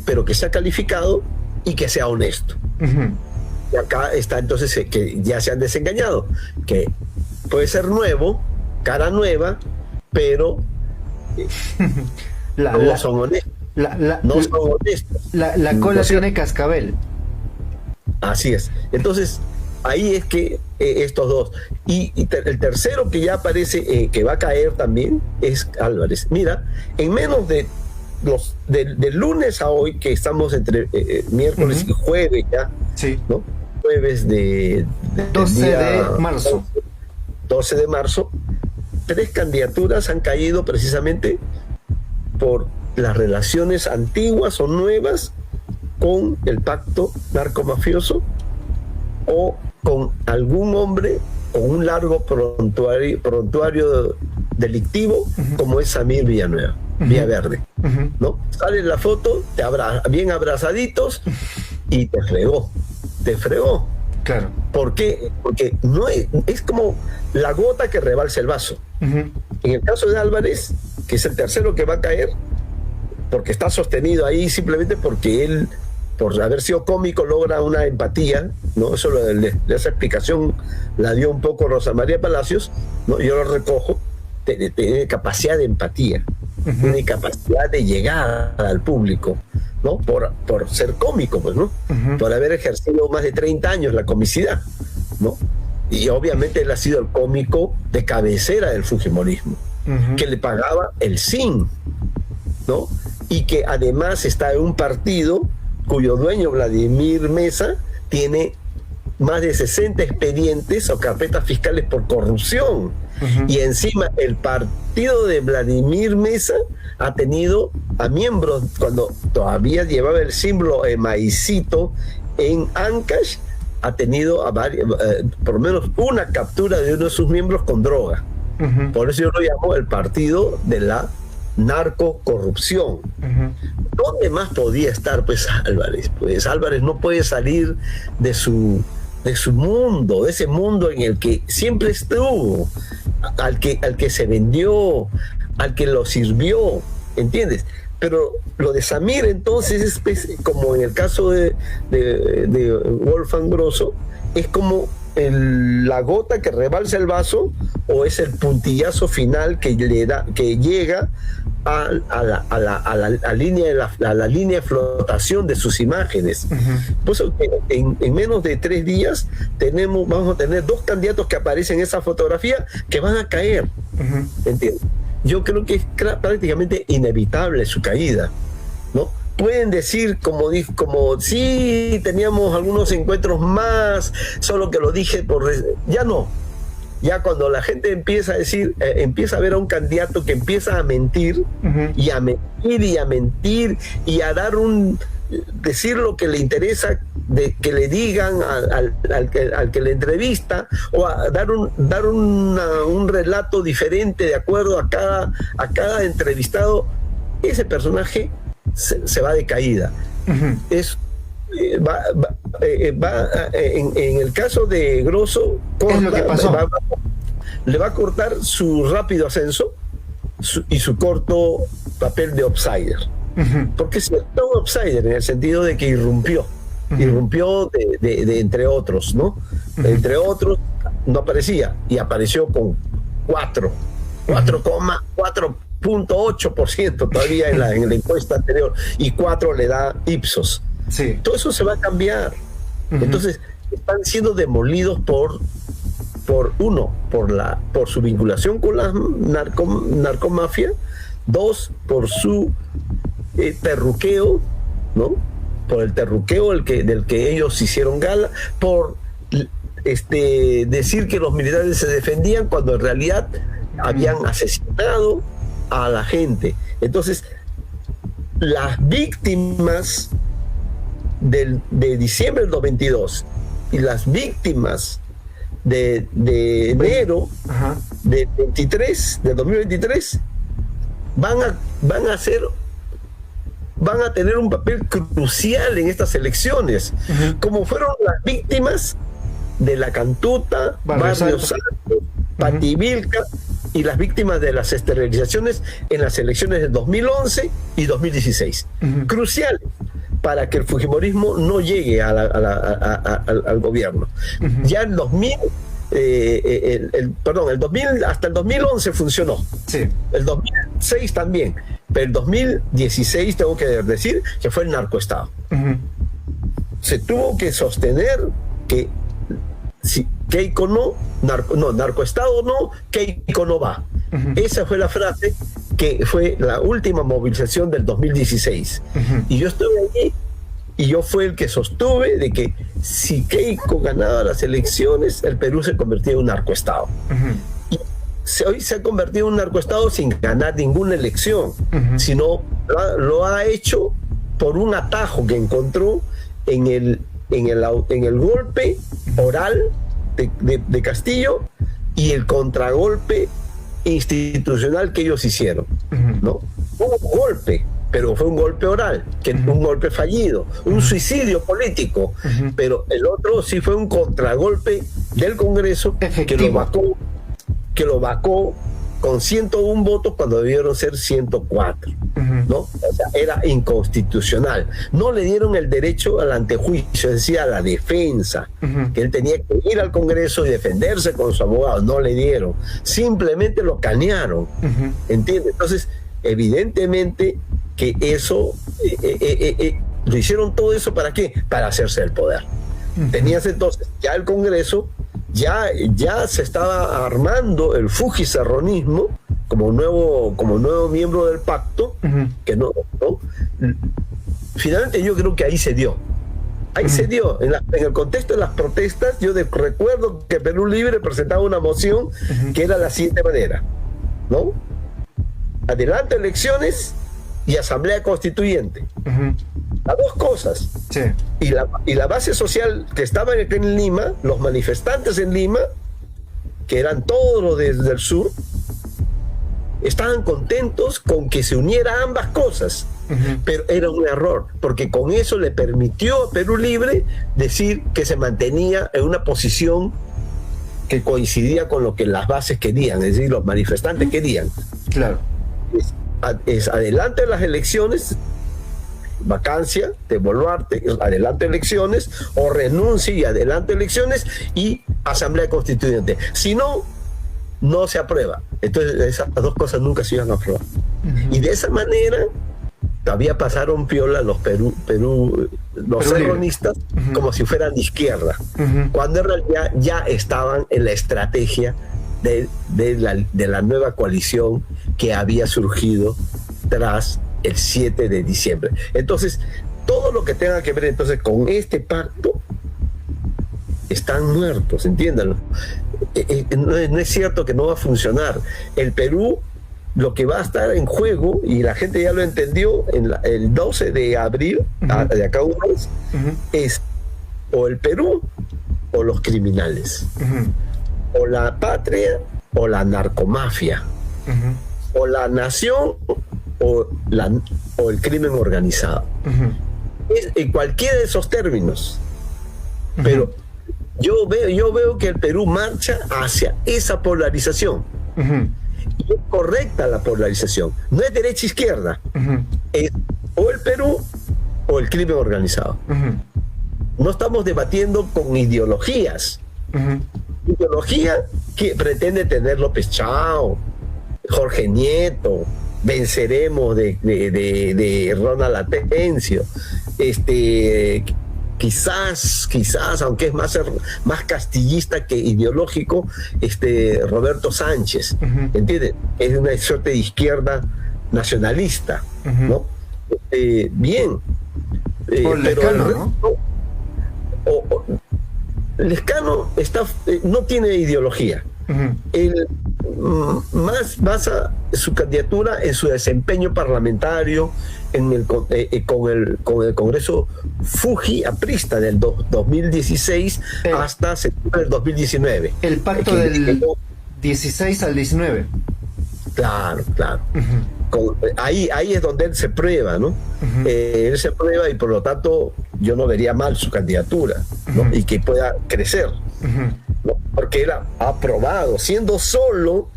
S2: pero que sea calificado y que sea honesto. Y acá está entonces que ya se han desengañado, que puede ser nuevo, cara nueva, pero no son honestos.
S1: La cola tiene cascabel.
S2: Así es. Entonces, ahí es que estos dos. El tercero que ya aparece, que va a caer también, es Álvarez. Mira, en menos de del lunes a hoy, que estamos entre miércoles y jueves ya,
S1: sí,
S2: ¿no? Jueves de
S1: 12 de marzo.
S2: 12 de marzo, 3 candidaturas han caído precisamente por las relaciones antiguas o nuevas con el pacto narcomafioso o con algún hombre con un largo prontuario delictivo, como es Samir Villanueva, Villaverde, ¿no? Sale la foto, bien abrazaditos, y te fregó.
S1: Claro.
S2: ¿Por qué? Porque no es como la gota que rebalsa el vaso. En el caso de Álvarez, que es el tercero que va a caer, porque está sostenido ahí simplemente porque él, por haber sido cómico, logra una empatía, ¿no? Eso esa explicación la dio un poco Rosa María Palacios, ¿no? Yo lo recojo, tiene capacidad de empatía, tiene capacidad de llegar al público, ¿no? Por ser cómico, pues, ¿no? Por haber ejercido más de 30 años la comicidad, ¿no? Y obviamente él ha sido el cómico de cabecera del fujimorismo, que le pagaba el SIN, ¿no? Y que además está en un partido cuyo dueño, Vladimir Mesa, tiene más de 60 expedientes o carpetas fiscales por corrupción. Y encima el partido de Vladimir Mesa ha tenido a miembros, cuando todavía llevaba el símbolo maicito en Ancash, ha tenido a varios, por lo menos una captura de uno de sus miembros con droga. Por eso yo lo llamo el partido de la narcocorrupción. ¿Dónde más podía estar pues Álvarez? Pues Álvarez no puede salir de su mundo, de ese mundo en el que siempre estuvo, al que se vendió, al que lo sirvió, ¿entiendes? Pero lo de Samir entonces es pues, como en el caso de Wolfgang Grosso, es como la gota que rebalsa el vaso, o es el puntillazo final que llega a la línea de flotación de sus imágenes. Pues en menos de 3 días vamos a tener 2 candidatos que aparecen en esa fotografía que van a caer. ¿Entiendes? Yo creo que es prácticamente inevitable su caída, ¿no? Pueden decir como sí, teníamos algunos encuentros más, solo que lo dije ya no. Ya cuando la gente empieza a decir, empieza a ver a un candidato que empieza a mentir, y a mentir y a mentir, y a decir lo que le interesa de que le digan al que le entrevista, o a dar un relato diferente de acuerdo a cada entrevistado, ese personaje se va de caída. En el caso de Grosso,
S1: es lo que pasó.
S2: Le va a cortar su rápido ascenso y su corto papel de outsider. Porque es un outsider en el sentido de que irrumpió de entre otros, ¿no? Entre otros no aparecía, y apareció con 4,8% todavía en la encuesta anterior, y 4 le da Ipsos.
S1: Sí.
S2: Todo eso se va a cambiar. Entonces están siendo demolidos por su vinculación con la narcomafia, 2, por su terruqueo, ¿no? Por el terruqueo del que ellos hicieron gala, por decir que los militares se defendían cuando en realidad habían asesinado a la gente. Entonces, las víctimas de diciembre del 2022 y las víctimas de enero de 2023 van a tener un papel crucial en estas elecciones, como fueron las víctimas de La Cantuta, Barrio Santos, Pativilca, y las víctimas de las esterilizaciones en las elecciones de 2011 y 2016. Cruciales para que el fujimorismo no llegue al gobierno. Ya en 2000, el 2000, hasta el 2011 funcionó. Sí. El 2006 también. Pero el 2016 tengo que decir que fue el narcoestado. se tuvo que sostener que si Keiko narcoestado no, Keiko no va. Esa fue la frase que fue la última movilización del 2016. Y yo estuve allí y yo fui el que sostuve de que si Keiko ganaba las elecciones, el Perú se convertía en un narcoestado. Y hoy se ha convertido en un narcoestado sin ganar ninguna elección, sino lo ha hecho por un atajo que encontró en el golpe oral de Castillo y el contragolpe institucional que ellos hicieron, ¿no? Hubo un golpe, pero fue un golpe oral, un golpe fallido, un suicidio político, pero el otro sí fue un contragolpe del Congreso que lo vacó con 101 votos cuando debieron ser 104, ¿no? O sea, era inconstitucional. No le dieron el derecho al antejuicio, es decir, a la defensa, que él tenía que ir al Congreso y defenderse con su abogado. No le dieron. Simplemente lo canearon, ¿entiendes? Entonces, evidentemente que eso, lo hicieron todo eso ¿para qué? Para hacerse el poder. Tenías entonces ya el Congreso, ya se estaba armando el fujicerronismo como nuevo miembro del pacto, que no. Finalmente yo creo que ahí se dio. En el contexto de las protestas, yo recuerdo que Perú Libre presentaba una moción que era de la siguiente manera, ¿no? Adelante elecciones y asamblea constituyente. Las dos cosas.
S1: Sí.
S2: Y la base social que estaba en Lima, los manifestantes en Lima, que eran todos los del sur, estaban contentos con que se uniera ambas cosas. Pero era un error, porque con eso le permitió a Perú Libre decir que se mantenía en una posición que coincidía con lo que las bases querían, es decir, los manifestantes querían.
S1: Claro.
S2: Es adelante las elecciones, vacancia de Boluarte, adelante elecciones, o renuncia y adelante elecciones y asamblea constituyente. Si no, no se aprueba. Entonces esas dos cosas nunca se iban a aprobar. Y de esa manera todavía pasaron piola los serronistas como si fueran de izquierda, cuando en realidad ya estaban en la estrategia de la nueva coalición que había surgido tras el 7 de diciembre. Entonces, todo lo que tenga que ver entonces con este pacto están muertos, entiéndanlo. No es cierto que no va a funcionar. El Perú, lo que va a estar en juego, y la gente ya lo entendió, el 12 de abril, de acá a un mes, es o el Perú o los criminales, o la patria o la narcomafia, o la nación o el crimen organizado. Es en cualquiera de esos términos. Pero yo veo que el Perú marcha hacia esa polarización. Y es correcta la polarización. No es derecha-izquierda. Es o el Perú o el crimen organizado. No estamos debatiendo con ideologías. Ideología que pretende tener López Chao, Jorge Nieto, venceremos de Ronald Atencio, quizás, aunque es más castillista que ideológico, Roberto Sánchez, ¿entiendes? Es una suerte de izquierda nacionalista, ¿no? Bien.
S1: O Lescano, ¿no?
S2: Lescano no tiene ideología. Él más basa su candidatura en su desempeño parlamentario con el Congreso Fuji-aprista del 2016 hasta septiembre del 2019.
S1: El pacto del 16 al 19.
S2: Claro. Ahí es donde él se prueba, ¿no? Él se prueba y por lo tanto yo no vería mal su candidatura, ¿no? Y que pueda crecer, ¿no? Porque él ha aprobado, siendo solo,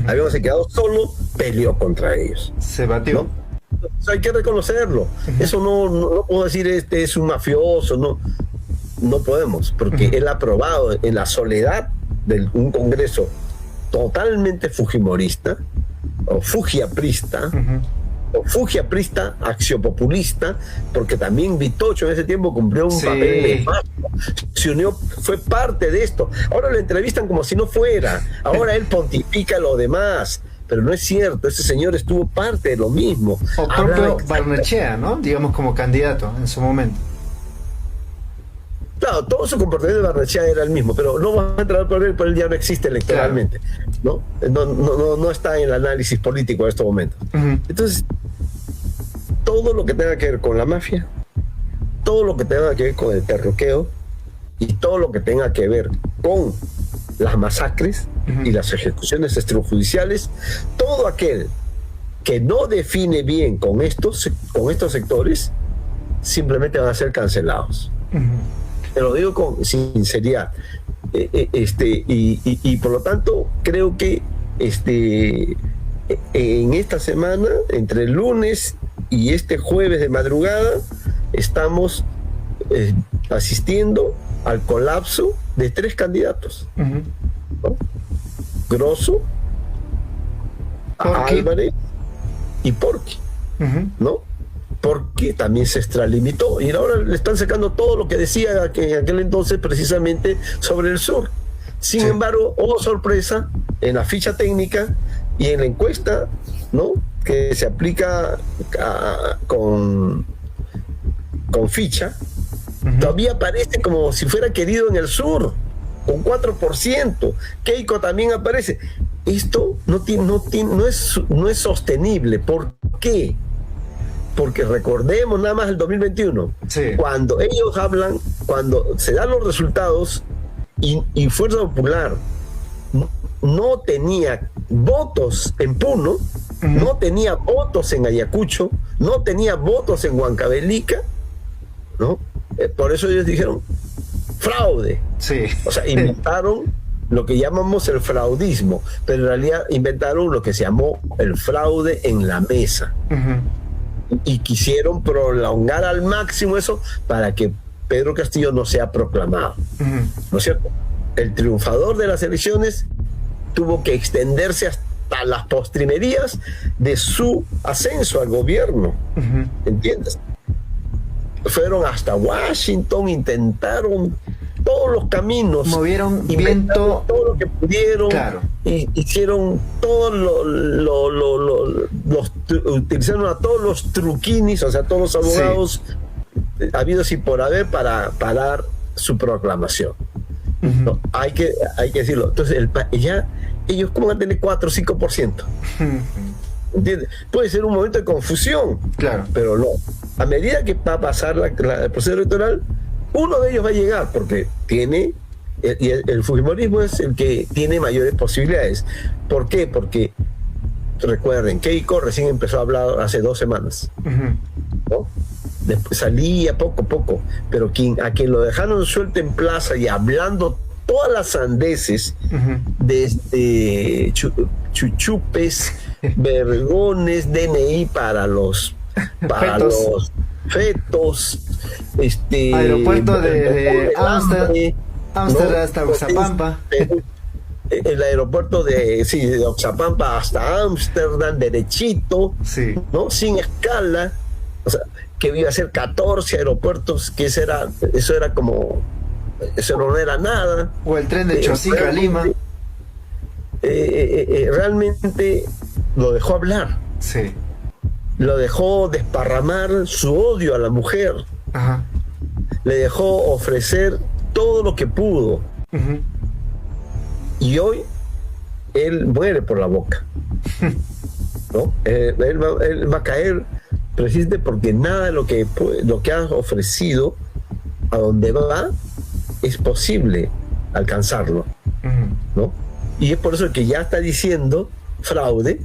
S2: habíamos quedado solo, peleó contra ellos.
S1: Se batió.
S2: ¿No? Entonces hay que reconocerlo. Eso no puedo decir es un mafioso, no podemos, porque él ha aprobado en la soledad de un Congreso totalmente fujimorista o fujiaprista, fugia aprista, acciopopulista, porque también Vitocho en ese tiempo cumplió un papel nefasto, se unió, fue parte de esto. Ahora lo entrevistan como si no fuera, ahora él pontifica lo demás, pero no es cierto, ese señor estuvo parte de lo mismo.
S1: O propio Barnechea, ¿no? Digamos como candidato en su momento.
S2: Claro, todo su comportamiento de Barnechea era el mismo, pero no vamos a entrar por él ya no existe electoralmente, claro. No está en el análisis político en estos momentos. Entonces, todo lo que tenga que ver con la mafia, todo lo que tenga que ver con el terruqueo y todo lo que tenga que ver con las masacres y las ejecuciones extrajudiciales, todo aquel que no define bien con estos sectores, simplemente van a ser cancelados. Te lo digo con sinceridad. Y por lo tanto, creo que en esta semana, entre el lunes y este jueves de madrugada, estamos asistiendo al colapso de 3 candidatos. ¿No? Grosso, Álvarez y Porky. ¿No? Porque también se extralimitó y ahora le están sacando todo lo que decía que en aquel entonces precisamente sobre el sur. Sin embargo, sorpresa, en la ficha técnica y en la encuesta, ¿no?, que se aplica con ficha, todavía aparece como si fuera querido en el sur, con 4%. Keiko también aparece. Esto no es sostenible. ¿Por qué? Porque recordemos nada más el 2021, cuando ellos hablan, cuando se dan los resultados y Fuerza Popular no tenía votos en Puno, no tenía votos en Ayacucho, no tenía votos en Huancavelica, ¿no? Por eso ellos dijeron fraude. O sea, inventaron lo que llamamos el fraudismo, pero en realidad inventaron lo que se llamó el fraude en la mesa. Y quisieron prolongar al máximo eso para que Pedro Castillo no sea proclamado. ¿No es cierto? El triunfador de las elecciones tuvo que extenderse hasta las postrimerías de su ascenso al gobierno. ¿Entiendes? Fueron hasta Washington, intentaron todos los caminos,
S1: movieron viento,
S2: todo lo que pudieron, y hicieron todo utilizaron a todos los truquinis, o sea, todos los abogados habidos y por haber para parar su proclamación. No, hay que decirlo. Entonces ya ellos cómo van a tener 4 o 5%. ¿Entiendes? Puede ser un momento de confusión, pero no. A medida que va a pasar el proceso electoral, uno de ellos va a llegar porque tiene, y el fujimorismo es el que tiene mayores posibilidades. ¿Por qué? Porque recuerden, Keiko recién empezó a hablar hace 2 semanas, ¿no? Después salía poco a poco, pero a quien lo dejaron suelto en plaza y hablando todas las sandeces, desde chuchupes, vergones, DNI para los fetos,
S1: aeropuerto de Ámsterdam hasta Oxapampa,
S2: el aeropuerto de Oxapampa hasta Ámsterdam derechito, ¿no? Sin escala, o sea, que iba a ser 14 aeropuertos, que eso no era nada.
S1: O el tren de Chosica a Lima.
S2: Realmente lo dejó hablar. Lo dejó desparramar su odio a la mujer. Le dejó ofrecer todo lo que pudo. Y hoy él muere por la boca, ¿no? Él va a caer precisamente porque nada de lo que ha ofrecido, a donde va, es posible alcanzarlo, ¿no? Y es por eso que ya está diciendo fraude,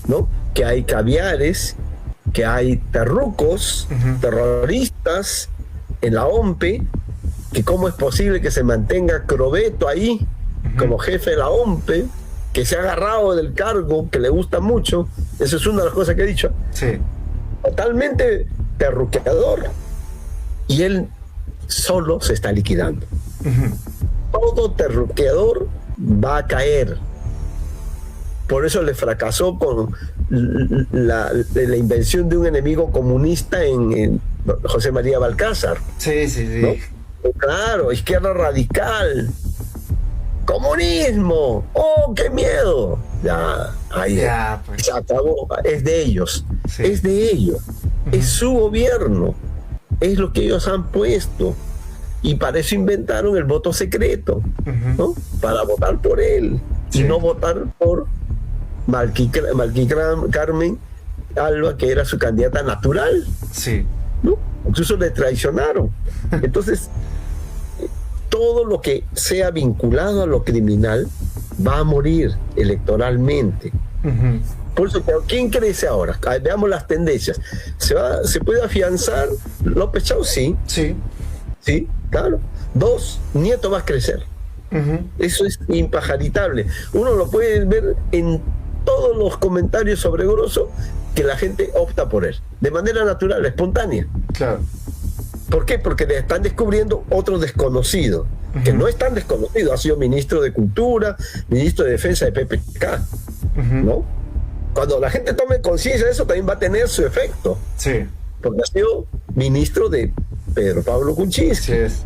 S2: ¿no? Que hay caviares, que hay terrucos, terroristas en la OMPE, que cómo es posible que se mantenga Crobeto ahí como jefe de la OMPE, que se ha agarrado del cargo, que le gusta mucho. Esa es una de las cosas que he dicho. Totalmente terruqueador. Y él solo se está liquidando. Todo terruqueador va a caer. Por eso le fracasó la invención de un enemigo comunista en José María Balcázar.
S1: Sí, sí, sí.
S2: ¿No? Claro, izquierda radical, comunismo, ¡oh, qué miedo! Ya, ahí
S1: Ya, pues.
S2: se acabó, es de ellos,
S1: Sí.
S2: es de ellos, es su gobierno, es lo que ellos han puesto. Y para eso inventaron el voto secreto, ¿no? Para votar por él
S1: Sí.
S2: y no votar por Malqui Carmen Alba, que era su candidata natural,
S1: Sí.
S2: ¿no? Incluso le traicionaron. Entonces, todo lo que sea vinculado a lo criminal va a morir electoralmente.
S1: Ujú.
S2: Por eso, ¿quién crece ahora? Veamos las tendencias. ¿Se puede afianzar López Chau? Sí,
S1: Sí.
S2: sí, claro. 2, Nieto va a crecer.
S1: Ujú.
S2: Eso es impajaritable. Uno lo puede ver en todos los comentarios sobre Grosso, que la gente opta por él, de manera natural, espontánea.
S1: Claro.
S2: ¿Por qué? Porque le están descubriendo otro desconocido, que no es tan desconocido, ha sido ministro de Cultura, ministro de Defensa de PPK, ¿no? Cuando la gente tome conciencia de eso, también va a tener su efecto,
S1: Sí.
S2: porque ha sido ministro de Pedro Pablo Kuczynski,
S1: Sí es.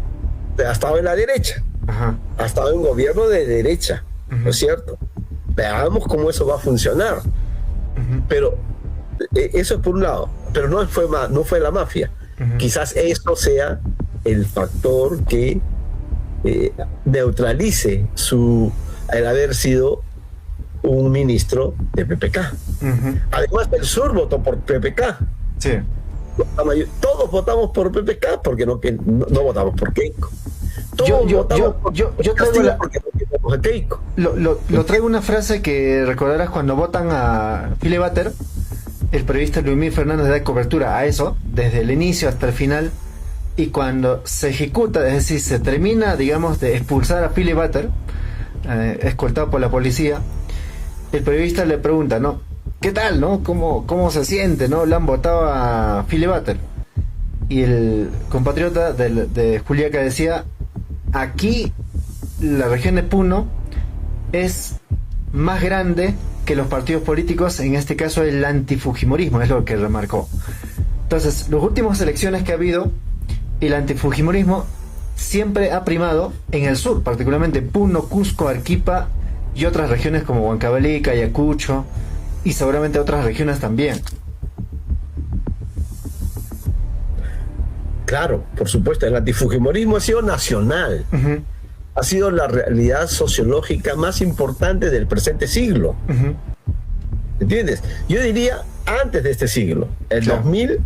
S2: ha estado en la derecha,
S1: Ajá.
S2: ha estado en gobierno de derecha, ¿no es cierto? Veamos cómo eso va a funcionar. Pero eso es por un lado, pero no fue la mafia. Quizás eso sea el factor que neutralice el haber sido un ministro de PPK. Además, el sur votó por PPK.
S1: Sí.
S2: Todos votamos por PPK porque no votamos por Keiko. Todos
S1: Yo
S2: votamos por
S1: traigo
S2: Castillo porque no queremos a Keiko.
S1: Lo traigo una frase que recordarás cuando votan a Filibuster. El periodista Luis Fernández da cobertura a eso desde el inicio hasta el final, y cuando se ejecuta, es decir, se termina, digamos, de expulsar a Filibuster, escoltado por la policía, el periodista le pregunta, ¿no? ¿Qué tal, no? ¿Cómo se siente, no? Le han votado a Filibuster. Y el compatriota de Juliaca decía, aquí la región de Puno es más grande que los partidos políticos, en este caso el antifujimorismo, es lo que remarcó. Entonces, las últimas elecciones que ha habido, el antifujimorismo siempre ha primado en el sur, particularmente Puno, Cusco, Arequipa y otras regiones como Huancavelica, Ayacucho y seguramente otras regiones también.
S2: Claro, por supuesto, el antifujimorismo ha sido nacional. Ha sido la realidad sociológica más importante del presente siglo. ¿Entiendes? Yo diría antes de este siglo, el 2000,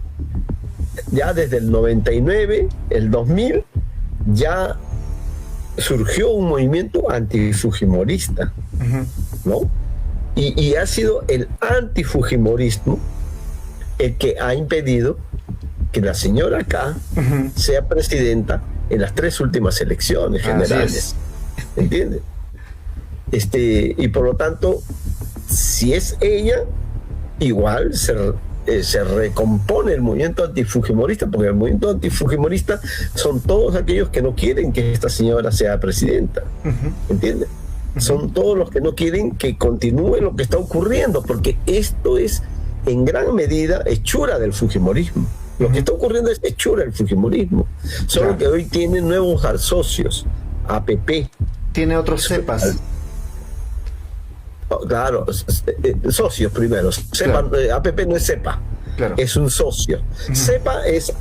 S2: ya desde el 99, el 2000, ya surgió un movimiento antifujimorista, ¿no? Y ha sido el antifujimorismo el que ha impedido que la señora K sea presidenta en las 3 últimas elecciones generales. ¿Entiendes? Y por lo tanto, si es ella, igual se recompone el movimiento antifujimorista, porque el movimiento antifujimorista son todos aquellos que no quieren que esta señora sea presidenta. ¿Entiendes? Son todos los que no quieren que continúe lo que está ocurriendo, porque esto es en gran medida hechura del fujimorismo. Lo que está ocurriendo es hechura del fujimorismo. Solo que hoy tiene nuevos socios, APP.
S1: Tiene otros cepas.
S2: Claro, socios primero. Cepa, APP no es cepa, es un socio. Cepa es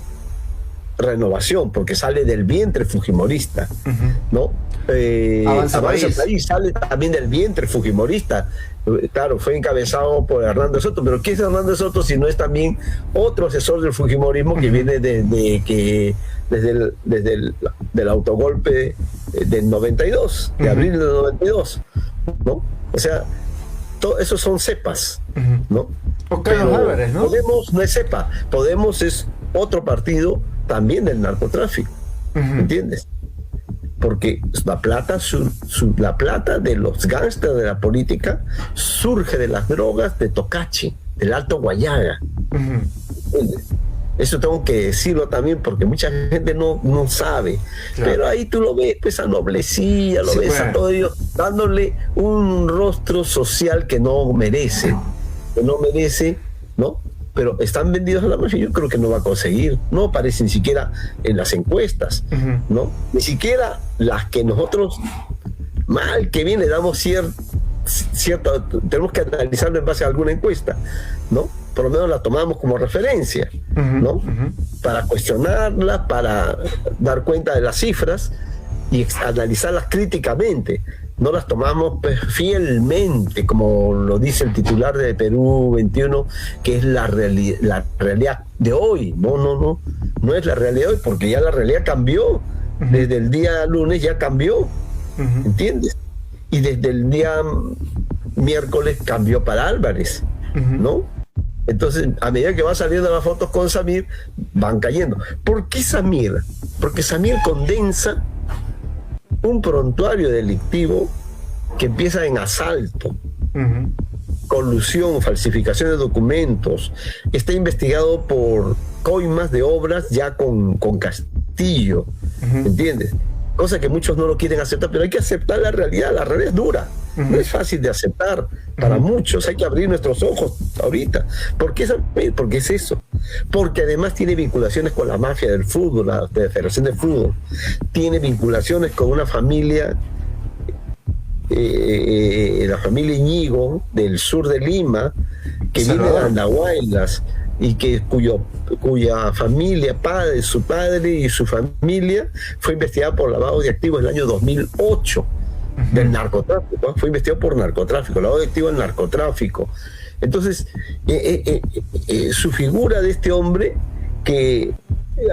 S2: renovación, porque sale del vientre fujimorista, ¿no?
S1: Avanza
S2: País sale también del vientre fujimorista. Claro, fue encabezado por Hernando Soto, pero ¿quién es Hernando Soto si no es también otro asesor del fujimorismo que viene desde el autogolpe del 92, de abril del 92, ¿no? O sea, esos son cepas, ¿no?
S1: O Carlos Álvarez, ¿no?
S2: Podemos no es cepa, Podemos es otro partido también del narcotráfico, ¿entiendes? Porque la plata, la plata de los gángsters de la política surge de las drogas de Tocachi, del Alto Guayaga. ¿Entiendes? Eso tengo que decirlo también porque mucha gente no sabe. Claro. Pero ahí tú lo ves, pues a Noblecía, ves a todo ello, dándole un rostro social que no merece. que no merece, ¿no? Pero están vendidos a la mafia. Yo creo que no va a conseguir, no aparece ni siquiera en las encuestas, ¿no? Ni siquiera las que nosotros, mal que bien, le damos cierto, tenemos que analizarlo en base a alguna encuesta, ¿no? Por lo menos la tomamos como referencia, ¿no? Para cuestionarla, para dar cuenta de las cifras y analizarlas críticamente. No las tomamos fielmente, como lo dice el titular de Perú 21, que es la realidad de hoy. No es la realidad de hoy, porque ya la realidad cambió. Desde el día lunes ya cambió, ¿entiendes? Y desde el día miércoles cambió para Álvarez, ¿no? Entonces, a medida que va saliendo las fotos con Samir, van cayendo. ¿Por qué Samir? Porque Samir condensa un prontuario delictivo que empieza en asalto, colusión, falsificación de documentos. Está investigado por coimas de obras ya con Castillo, ¿entiendes? Cosa que muchos no lo quieren aceptar, pero hay que aceptar la realidad es dura. No es fácil de aceptar para muchos, hay que abrir nuestros ojos ahorita. ¿Por qué Porque es eso. Porque además tiene vinculaciones con la mafia del fútbol, la Federación de Fútbol. Tiene vinculaciones con una familia, la familia Iñigo, del sur de Lima, que viene de Andahuaylas, y cuya familia, su padre y su familia fue investigada por lavado de activos en el año 2008. Del narcotráfico, fue investigado por narcotráfico, lavado de activos del narcotráfico. Entonces, su figura de este hombre, que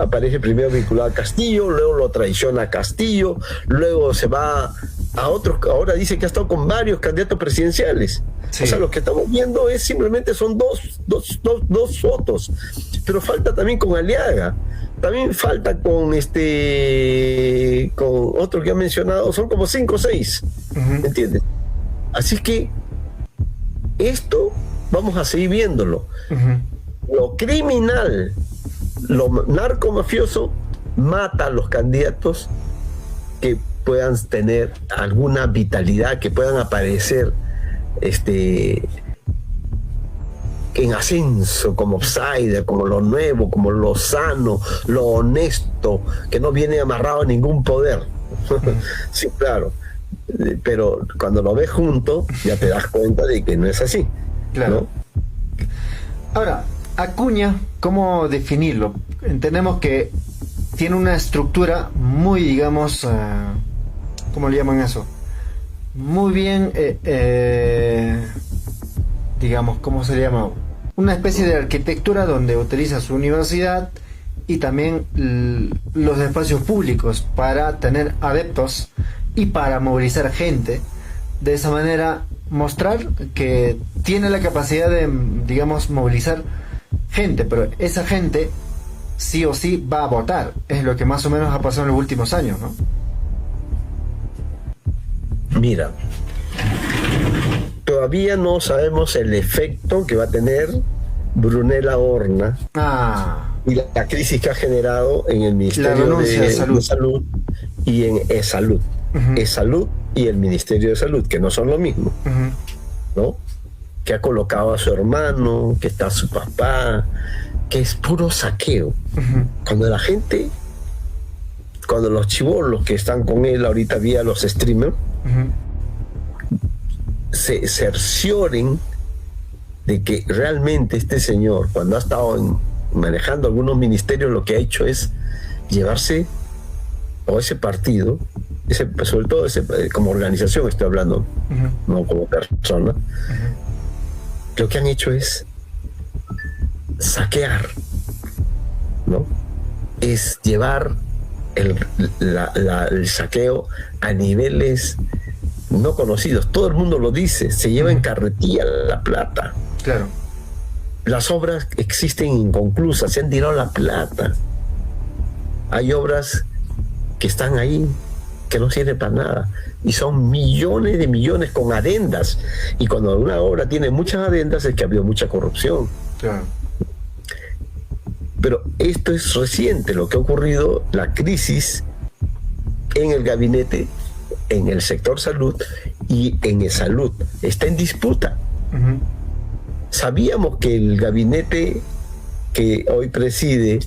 S2: aparece primero vinculado a Castillo, luego lo traiciona a Castillo, luego se va a otros, ahora dice que ha estado con varios candidatos presidenciales. Sí. O sea, lo que estamos viendo son dos fotos, pero falta también con Aliaga. También falta con otro que ha mencionado, son como 5 o 6, ¿entiendes? Así que esto vamos a seguir viéndolo. Lo criminal, lo narcomafioso, mata a los candidatos que puedan tener alguna vitalidad, que puedan aparecer en ascenso, como outsider, como lo nuevo, como lo sano, lo honesto, que no viene amarrado a ningún poder. Sí, claro, pero cuando lo ves junto ya te das cuenta de que no es así.
S1: Claro, ¿no? Ahora, Acuña, ¿cómo definirlo? Entendemos que tiene una estructura muy, digamos, ¿cómo le llaman eso? Muy bien, digamos, ¿cómo se le llama? Una especie de arquitectura donde utiliza su universidad y también los espacios públicos para tener adeptos y para movilizar gente. De esa manera mostrar que tiene la capacidad de, digamos, movilizar gente, pero esa gente sí o sí va a votar. Es lo que más o menos ha pasado en los últimos años, ¿no?
S2: Mira, todavía no sabemos el efecto que va a tener Brunella Horna y la crisis que ha generado en el Ministerio de Salud y en E-Salud. E-Salud y el Ministerio de Salud, que no son lo mismo, ¿no? Que ha colocado a su hermano, que está su papá, que es puro saqueo. Cuando la gente, cuando los chibolos que están con él ahorita vía los streamers, se cercioren de que realmente este señor, cuando ha estado manejando algunos ministerios, lo que ha hecho es llevarse a ese partido, sobre todo como organización estoy hablando, no como persona, lo que han hecho es saquear, ¿no? Es llevar el saqueo a niveles no conocidos. Todo el mundo lo dice, se lleva en carretilla la plata.
S1: Claro.
S2: Las obras existen inconclusas, se han tirado la plata. Hay obras que están ahí, que no sirven para nada, y son millones de millones con adendas. Y cuando una obra tiene muchas adendas es que ha habido mucha corrupción.
S1: Claro.
S2: Pero esto es reciente, lo que ha ocurrido, la crisis en el gabinete, en el sector salud y en el salud. Está en disputa. sabíamos que el gabinete que hoy preside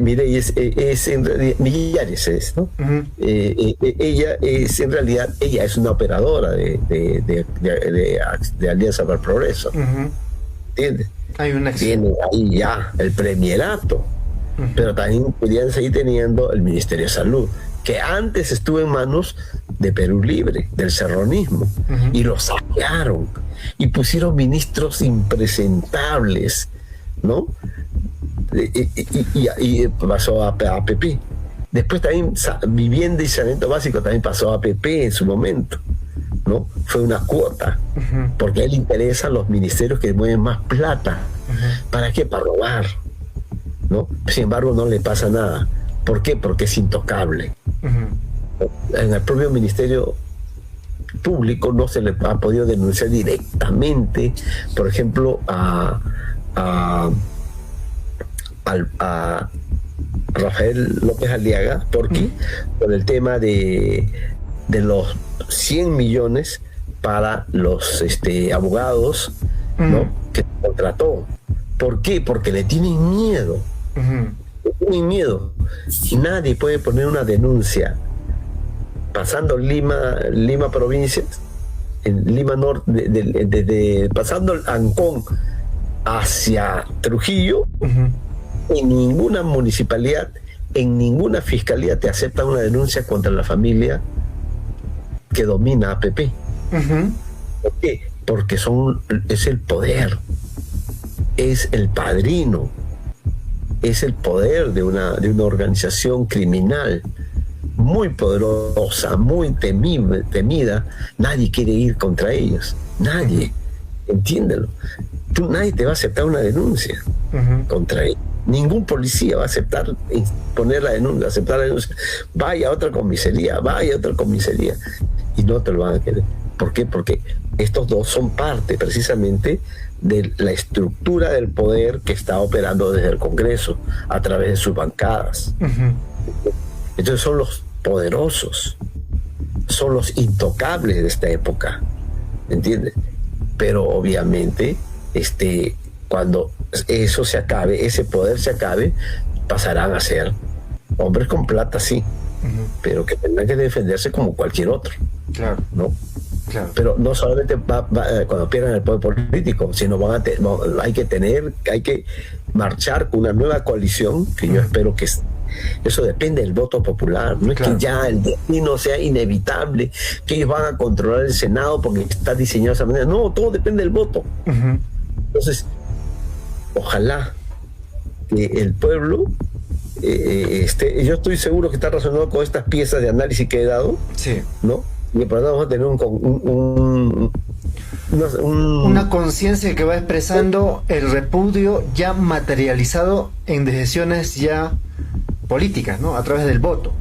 S2: Mireles es en realidad, Millares es, ¿no?
S1: Uh-huh.
S2: Ella es una operadora de Alianza para el Progreso.
S1: Uh-huh.
S2: ¿Entiendes?
S1: Tiene
S2: ahí ya el premierato, uh-huh. Pero también podían seguir teniendo el Ministerio de Salud, que antes estuvo en manos de Perú Libre, del serronismo, uh-huh. Y lo saquearon y pusieron ministros impresentables, ¿no? Y pasó a PP. Después también Vivienda y Saneamiento Básico también pasó a PP en su momento, ¿no? Fue una cuota, uh-huh. Porque a él le interesan los ministerios que mueven más plata. Uh-huh. ¿Para qué? Para robar, ¿no? Sin embargo, no le pasa nada. ¿Por qué? Porque es intocable. Uh-huh. En el propio Ministerio Público no se le ha podido denunciar directamente, por ejemplo, a Rafael López Aliaga, porque por el tema de los 100 millones para los abogados, ¿no? Que contrató. ¿Por qué? Porque le tienen miedo. Le tienen miedo. Y nadie puede poner una denuncia pasando Lima provincias, en Lima Norte, pasando el Ancón hacia Trujillo. En ninguna municipalidad, en ninguna fiscalía te acepta una denuncia contra la familia que domina APP. Uh-huh. ¿Por qué? Porque es el poder, es el padrino, es el poder de una organización criminal muy poderosa, muy temida. Nadie quiere ir contra ellos, nadie. Entiéndelo. Nadie te va a aceptar una denuncia uh-huh. contra ellos. Ningún policía va a aceptar poner la denuncia, aceptar la denuncia. Vaya a otra comisaría y no te lo van a querer. ¿Por qué? Porque estos dos son parte precisamente de la estructura del poder que está operando desde el Congreso a través de sus bancadas. Uh-huh. Entonces son los poderosos, son los intocables de esta época, ¿entiendes? Pero obviamente cuando eso se acabe, ese poder se acabe, pasarán a ser hombres con plata, sí, uh-huh. Pero que tendrán que defenderse como cualquier otro. Claro. ¿No? Claro. Pero no solamente cuando pierdan el poder político, sino hay que marchar con una nueva coalición, que yo espero que eso depende del voto popular. No es que ya el destino sea inevitable, que ellos van a controlar el Senado porque está diseñado de esa manera. No, todo depende del voto. Uh-huh. Entonces, ojalá que el pueblo yo estoy seguro que está razonado con estas piezas de análisis que he dado, sí, ¿no? Y por lo tanto vamos a tener
S1: una conciencia que va expresando el repudio ya materializado en decisiones ya políticas, ¿no? A través del voto.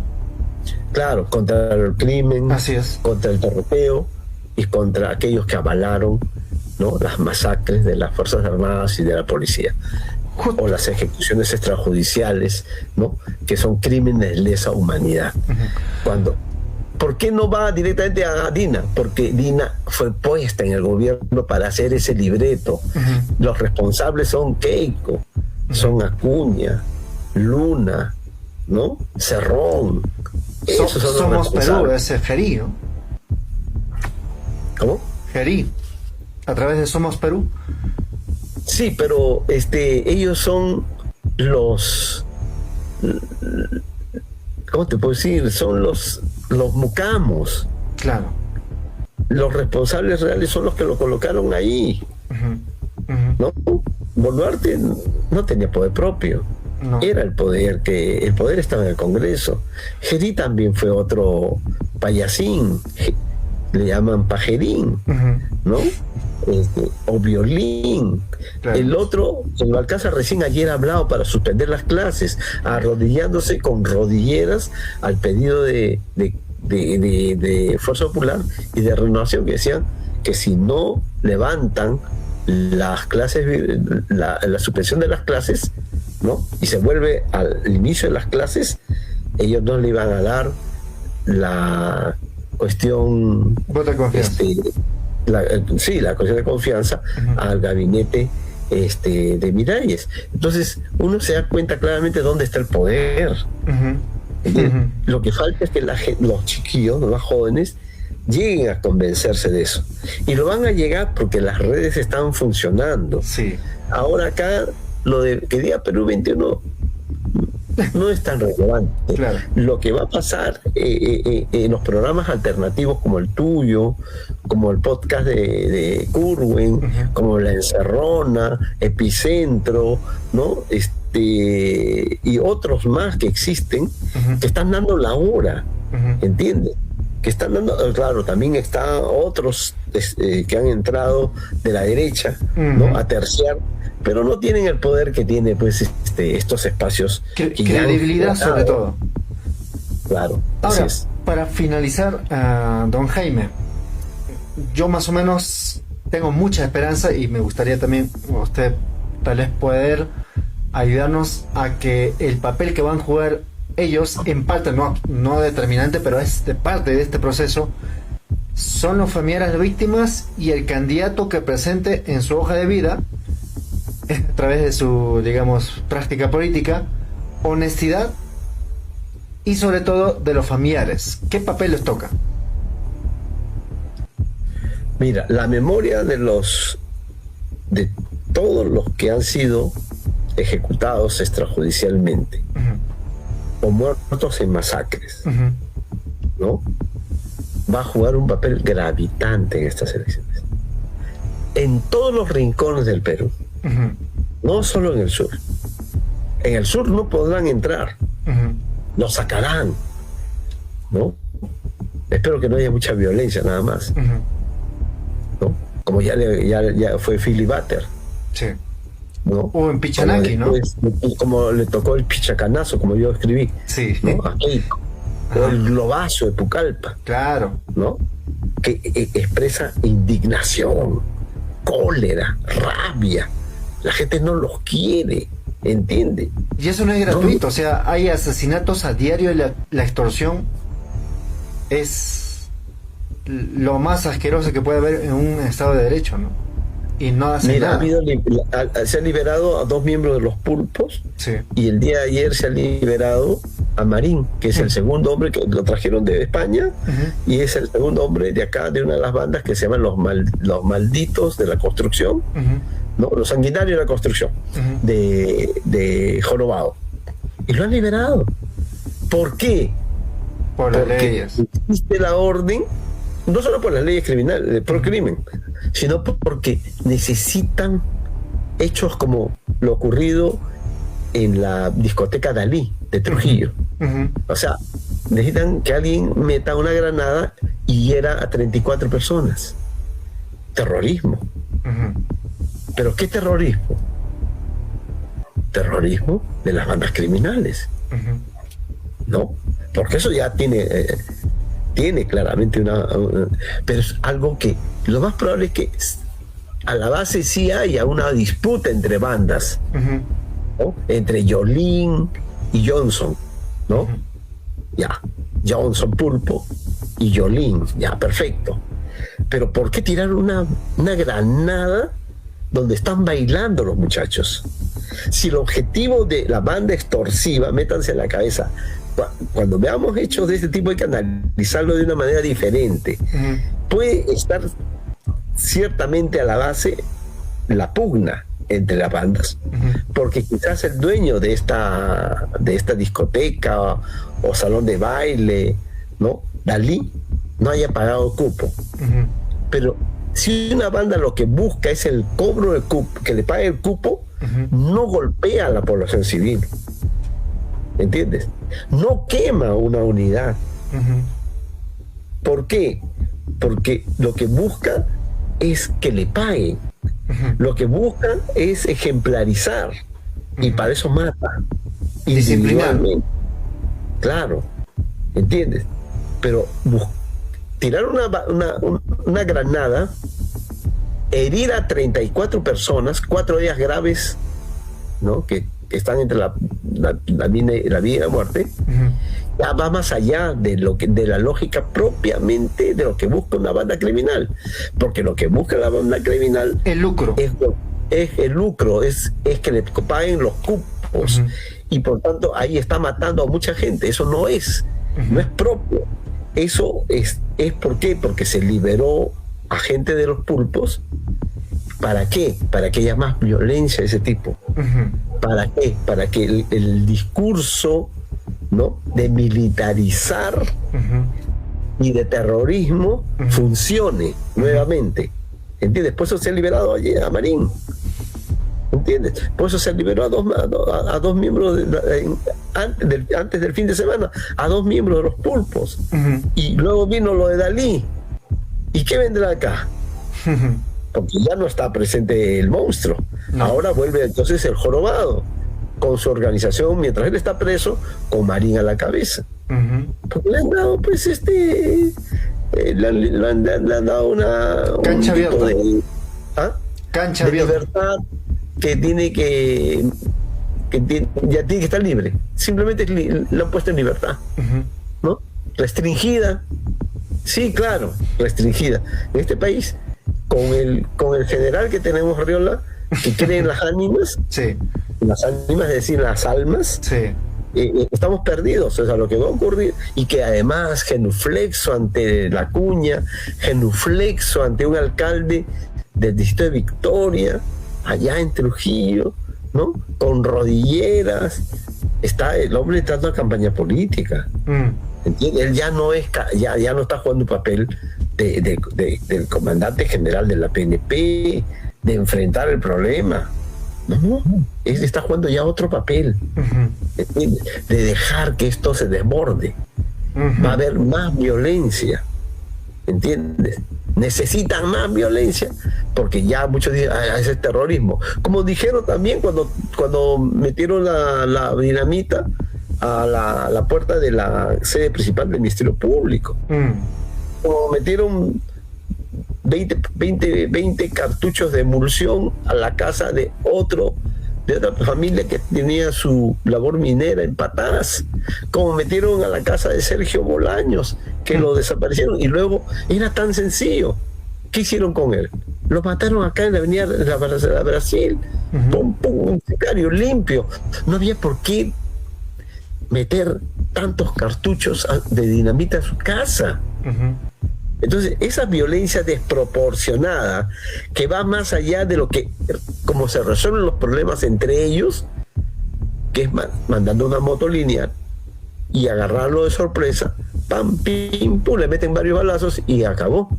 S2: Claro, contra el crimen,
S1: así es,
S2: contra el torpeo y contra aquellos que avalaron, ¿no?, las masacres de las Fuerzas Armadas y de la policía, o las ejecuciones extrajudiciales, ¿no?, que son crímenes de lesa humanidad. Uh-huh. ¿Por qué no va directamente a Dina? Porque Dina fue puesta en el gobierno para hacer ese libreto. Uh-huh. Los responsables son Keiko, uh-huh, son Acuña, Luna, ¿no?, Cerrón.
S1: Somos Perú, ese Gerí, ¿no?
S2: ¿Cómo?
S1: Gerí, a través de Somos Perú.
S2: Sí, pero ellos son los, ¿cómo te puedo decir? Son los mucamos.
S1: Claro.
S2: Los responsables reales son los que lo colocaron ahí. Uh-huh. Uh-huh. ¿No? Boluarte no tenía poder propio. No. Era el poder estaba en el Congreso. Gerí también fue otro payasín, le llaman pajerín, uh-huh, ¿no? O violín. Claro. El otro, el Balcázar recién ayer ha hablado para suspender las clases, arrodillándose con rodilleras al pedido de Fuerza Popular y de Renovación, que decían que si no levantan las clases, la suspensión de las clases, ¿no?, y se vuelve al inicio de las clases, ellos no le iban a dar cuestión,
S1: Voto de confianza.
S2: la cuestión de confianza al gabinete de Miralles. Entonces uno se da cuenta claramente dónde está el poder. Lo que falta es que los chiquillos, los más jóvenes, lleguen a convencerse de eso. Y lo van a llegar porque las redes están funcionando.
S1: Sí.
S2: Ahora acá, lo de que diga Perú 21 no es tan relevante.
S1: Claro.
S2: Lo que va a pasar en los programas alternativos como el tuyo, como el podcast de Curwen, como La Encerrona, Epicentro, ¿no? Y otros más que existen, que están dando la hora, ¿entiendes? Que están dando, claro, también están otros que han entrado de la derecha, ¿no? A terciar, pero no tienen el poder que tiene, pues, estos espacios.
S1: Credibilidad sobre todo.
S2: Claro.
S1: Ahora, para finalizar, don Jaime, yo más o menos tengo mucha esperanza y me gustaría también usted tal vez poder ayudarnos a que el papel que van a jugar ellos, en parte, no determinante, pero es de parte de este proceso, son los familiares de víctimas y el candidato que presente en su hoja de vida, a través de su, digamos, práctica política, honestidad y sobre todo de los familiares. ¿Qué papel les toca?
S2: Mira, la memoria de todos los que han sido ejecutados extrajudicialmente o muertos en masacres, ¿no? Va a jugar un papel gravitante en estas elecciones. En todos los rincones del Perú, no solo en el sur. En el sur no podrán entrar, los sacarán, ¿no? Espero que no haya mucha violencia, nada más, ¿no? Como ya fue Philly Butter,
S1: sí,
S2: ¿no?
S1: O en Pichanaki, ¿no?
S2: Como le tocó el pichacanazo, como yo escribí,
S1: sí,
S2: ¿no? A Keiko. O el globazo de Pucallpa,
S1: claro,
S2: ¿no? Que expresa indignación, cólera, rabia. La gente no los quiere, ¿entiende?
S1: Y eso no es gratuito, o sea, hay asesinatos a diario y la extorsión es lo más asqueroso que puede haber en un Estado de Derecho, ¿no? Y no hace nada.
S2: Se han liberado a 2 miembros de los Pulpos,
S1: sí,
S2: y el día de ayer se ha liberado a Marín, que es el segundo hombre que lo trajeron de España, y es el segundo hombre de acá, de una de las bandas que se llaman los malditos de la construcción, ¿no? Los sanguinarios de la construcción, de Jorobado. Y lo han liberado. ¿Por qué?
S1: Por las leyes.
S2: Existe la orden, no solo por las leyes criminales, pro crimen, sino porque necesitan hechos como lo ocurrido en la discoteca Dalí de Trujillo. O sea, necesitan que alguien meta una granada y hiera a 34 personas. Terrorismo. ¿Pero qué terrorismo? Terrorismo de las bandas criminales. ¿No? Porque eso ya tiene claramente pero es algo que lo más probable es que a la base sí haya una disputa entre bandas, ¿no? Entre Yolín y Johnson, ¿no? Ya, Johnson Pulpo y Yolín, ya, perfecto. Pero ¿por qué tirar una granada donde están bailando los muchachos? Si el objetivo de la banda extorsiva, métanse en la cabeza, cuando veamos hechos de este tipo hay que analizarlo de una manera diferente. Puede estar ciertamente a la base la pugna entre las bandas, porque quizás el dueño de esta discoteca o salón de baile, ¿no? Dalí, no haya pagado cupo. Pero si una banda lo que busca es el cobro del cupo, que le pague el cupo, no golpea a la población civil, ¿entiendes? No quema una unidad. ¿Por qué? Porque lo que busca es que le paguen. Lo que buscan es ejemplarizar, y para eso mata individualmente. Claro, ¿entiendes? Pero tirar una granada, herir a 34 personas, 4 de ellas graves, ¿no? Que están entre la vida y la muerte, ya va más allá de la lógica propiamente de lo que busca una banda criminal, porque lo que busca la banda criminal
S1: El lucro.
S2: es el lucro, es que le paguen los cupos, y por tanto ahí está matando a mucha gente. Eso no es propio. Eso es ¿por qué? Porque se liberó a gente de los pulpos. ¿Para qué? Para que haya más violencia de ese tipo. ¿Para qué? Para que el discurso, ¿no?, de militarizar y de terrorismo funcione nuevamente. ¿Entiendes? Por eso se ha liberado a Marín. ¿Entiendes? Por eso se liberó a dos miembros antes del fin de semana, a 2 miembros de los pulpos. Y luego vino lo de Dalí. ¿Y qué vendrá acá? Porque ya no está presente el monstruo. No. Ahora vuelve entonces el jorobado, con su organización, mientras él está preso, con Marín a la cabeza. Porque le han dado, pues, le han dado una
S1: cancha abierta. Cancha
S2: de libertad que ya tiene que estar libre. Simplemente lo han puesto en libertad, ¿no? Restringida. Sí, claro, restringida. En este país, con el general que tenemos, Arriola, que cree en las ánimas,
S1: sí.
S2: Las ánimas, es decir, las almas,
S1: sí.
S2: Estamos perdidos. O sea, lo que va a ocurrir, y que además genuflexo ante la cuña, genuflexo ante un alcalde del distrito de Victoria, allá en Trujillo, ¿no?, con rodilleras, está el hombre entrando a campaña política. ¿Entiendes? Él ya no está jugando un papel del comandante general de la PNP, de enfrentar el problema. No, él está jugando ya otro papel, de dejar que esto se desborde. Va a haber más violencia, ¿entiendes? Necesitan más violencia, porque ya muchos dicen, ese es terrorismo. Como dijeron también cuando metieron la dinamita a la puerta de la sede principal del Ministerio Público. Como metieron 20 cartuchos de emulsión a la casa de otra familia que tenía su labor minera en Patás, como metieron a la casa de Sergio Bolaños, que lo desaparecieron, y luego era tan sencillo. ¿Qué hicieron con él? Lo mataron acá en la avenida de la Brasil. Pum, un sicario limpio. No había por qué meter tantos cartuchos de dinamita a su casa. Entonces, esa violencia desproporcionada, que va más allá de lo que, como se resuelven los problemas entre ellos, que es mandando una moto lineal y agarrarlo de sorpresa, pam, pim, pum, le meten varios balazos y acabó.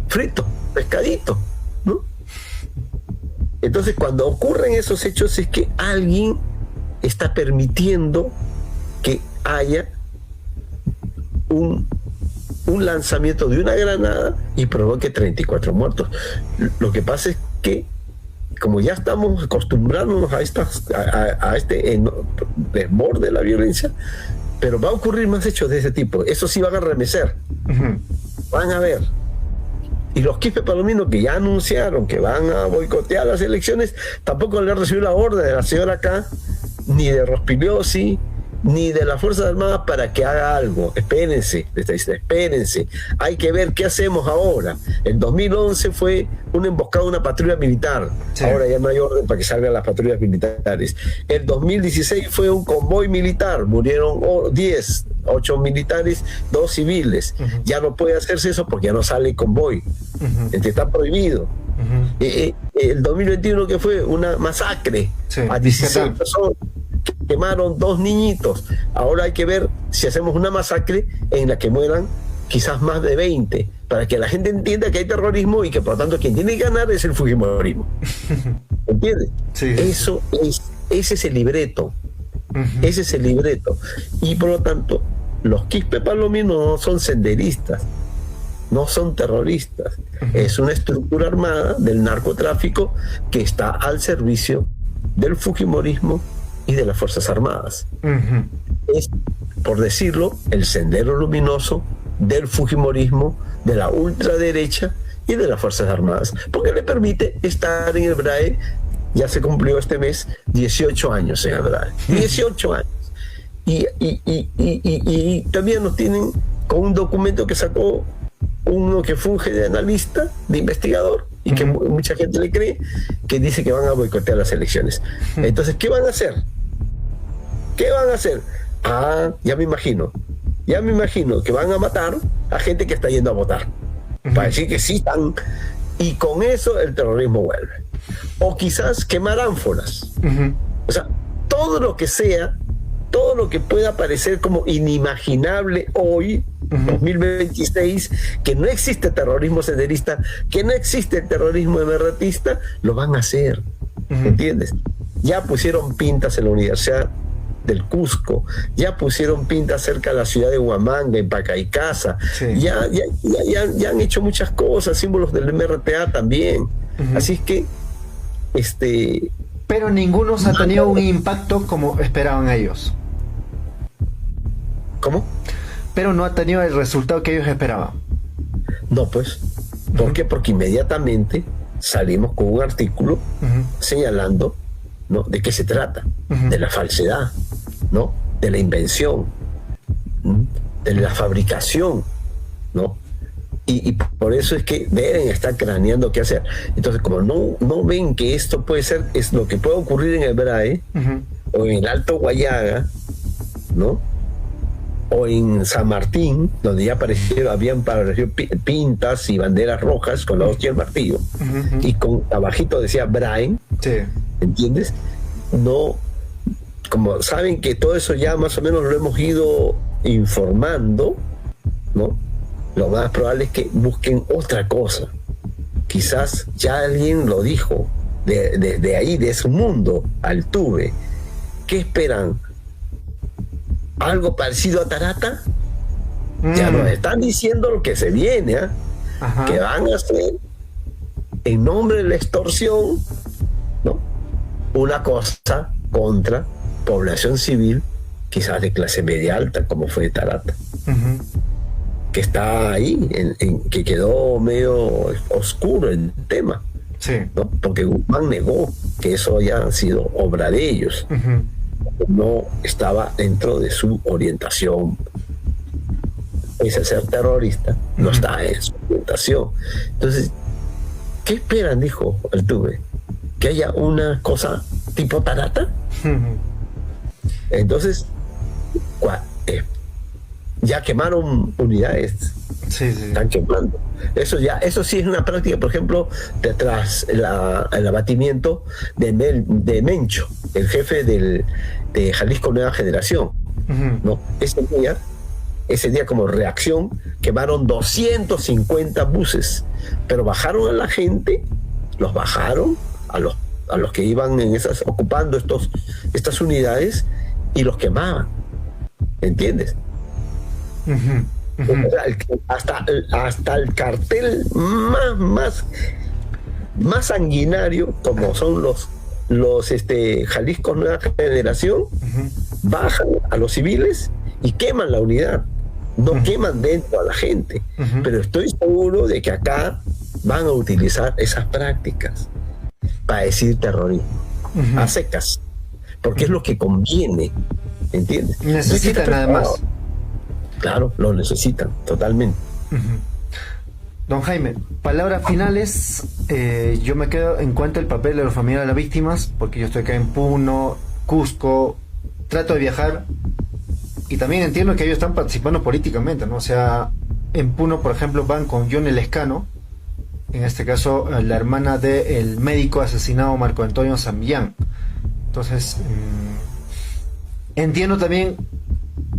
S2: Frito, pescadito, ¿no? Entonces, cuando ocurren esos hechos, es que alguien está permitiendo que haya un lanzamiento de una granada y provoque 34 muertos. Lo que pasa es que, como ya estamos acostumbrándonos a este desborde de la violencia, pero va a ocurrir más hechos de ese tipo. Eso sí van a remecer. Van a ver. Y los quispe palominos, que ya anunciaron que van a boicotear las elecciones, tampoco le han recibido la orden de la señora acá, ni de Rospigliosi, ni de las Fuerzas Armadas, para que haga algo. Espérense, espérense. Hay que ver qué hacemos ahora. En 2011 fue una emboscada de una patrulla militar. Sí. Ahora ya no hay orden para que salgan las patrullas militares. En 2016 fue un convoy militar. Murieron 8 militares, 2 civiles. Ya no puede hacerse eso porque ya no sale convoy. Está prohibido. El 2021, que fue una masacre, sí, a 16 personas. Quemaron 2 niñitos. Ahora hay que ver si hacemos una masacre en la que mueran quizás más de 20, para que la gente entienda que hay terrorismo y que por lo tanto quien tiene que ganar es el fujimorismo. ¿Entiendes? Sí. Ese es el libreto. Ese es el libreto. Y por lo tanto, los quispe palominos no son senderistas, no son terroristas. Es una estructura armada del narcotráfico que está al servicio del fujimorismo y de las Fuerzas Armadas. Es, por decirlo, el sendero luminoso del fujimorismo, de la ultraderecha y de las Fuerzas Armadas, porque le permite estar en el BRAE. Ya se cumplió este mes 18 años en el BRAE. 18 años. y también nos tienen con un documento que sacó uno que funge de analista, de investigador, y que mucha gente le cree, que dice que van a boicotear las elecciones. Entonces, ¿qué van a hacer? ¿Qué van a hacer? Ya me imagino que van a matar a gente que está yendo a votar, para decir que sí están, y con eso el terrorismo vuelve. O quizás quemar ánforas. O sea, todo lo que sea, todo lo que pueda parecer como inimaginable hoy, 2026, que no existe terrorismo senderista, que no existe terrorismo emergentista, lo van a hacer. ¿Entiendes? Ya pusieron pintas en la Universidad del Cusco, ya pusieron pintas cerca de la ciudad de Huamanga, en Pacaicasa, ya han hecho muchas cosas, símbolos del MRTA también. Así es que
S1: pero ninguno ha tenido un impacto como esperaban ellos.
S2: ¿Cómo?
S1: Pero no ha tenido el resultado que ellos esperaban.
S2: No, pues. ¿Por qué? Porque inmediatamente salimos con un artículo señalando, ¿no?, de qué se trata, de la falsedad, ¿no?, de la invención, de la fabricación, ¿no? Y por eso es que deben estar craneando qué hacer. Entonces, como no ven que esto puede ser, es lo que puede ocurrir en el BRAE, o en el Alto Guayaga, ¿no?, o en San Martín, donde ya habían pintas y banderas rojas con la hostia y el martillo, y con abajito decía BRAE, ¿entiendes? No, como saben que todo eso ya más o menos lo hemos ido informando, ¿no?, lo más probable es que busquen otra cosa. Quizás ya alguien lo dijo, de ahí, de ese mundo, Altuve. ¿Qué esperan? ¿Algo parecido a Tarata? Ya nos están diciendo lo que se viene, que van a hacer, en nombre de la extorsión, ¿no?, una cosa contra población civil, quizás de clase media alta, como fue Tarata. Que está ahí, que quedó medio oscuro el tema, ¿no?, porque Guzmán negó que eso haya sido obra de ellos. No estaba dentro de su orientación. Ese ser terrorista no está en su orientación. Entonces, ¿qué esperan? Dijo Altuve, que haya una cosa tipo Tarata. Entonces, ya quemaron unidades, están quemando. Eso sí es una práctica, por ejemplo, detrás el abatimiento de Mencho, el jefe de Jalisco Nueva Generación, ¿no? Ese día como reacción quemaron 250 buses, pero bajaron a la gente, los bajaron a los que iban ocupando estas unidades, y los quemaban, ¿entiendes? Hasta el cartel más sanguinario, como son los Jalisco Nueva Generación, bajan a los civiles y queman la unidad. No queman dentro a la gente, pero estoy seguro de que acá van a utilizar esas prácticas para decir terrorismo a secas, porque es lo que conviene, ¿entiendes?
S1: Necesitan además.
S2: Claro, lo necesitan, totalmente.
S1: Don Jaime, palabras finales. Yo me quedo en cuanto al papel de los familiares de las víctimas, porque yo estoy acá en Puno, Cusco, trato de viajar, y también entiendo que ellos están participando políticamente, ¿no? O sea, en Puno, por ejemplo, van con Johnny Lescano, en este caso, la hermana del médico asesinado Marco Antonio Samillán. Entonces, entiendo también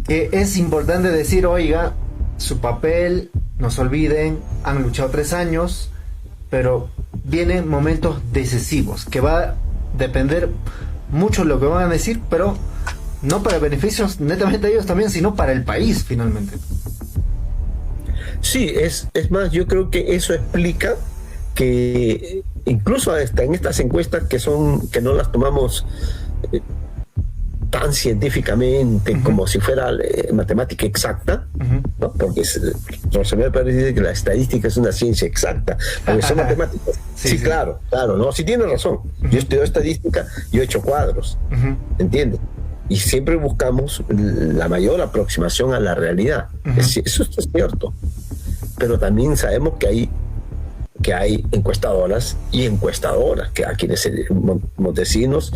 S1: que es importante decir, oiga, su papel, no se olviden, han luchado 3 años, pero vienen momentos decisivos, que va a depender mucho de lo que van a decir, pero no para beneficios netamente de ellos también, sino para el país finalmente.
S2: Sí, es más, yo creo que eso explica que incluso en estas encuestas que no las tomamos tan científicamente como si fuera matemática exacta, ¿no? Porque Rosemary Pérez dice que la estadística es una ciencia exacta, porque son matemáticas. Sí, claro, no, sí tiene razón. Yo estudio estadística, yo he hecho cuadros, ¿entiendes? y siempre buscamos la mayor aproximación a la realidad. Eso es cierto, pero también sabemos que hay encuestadoras y encuestadoras que a quienes Montesinos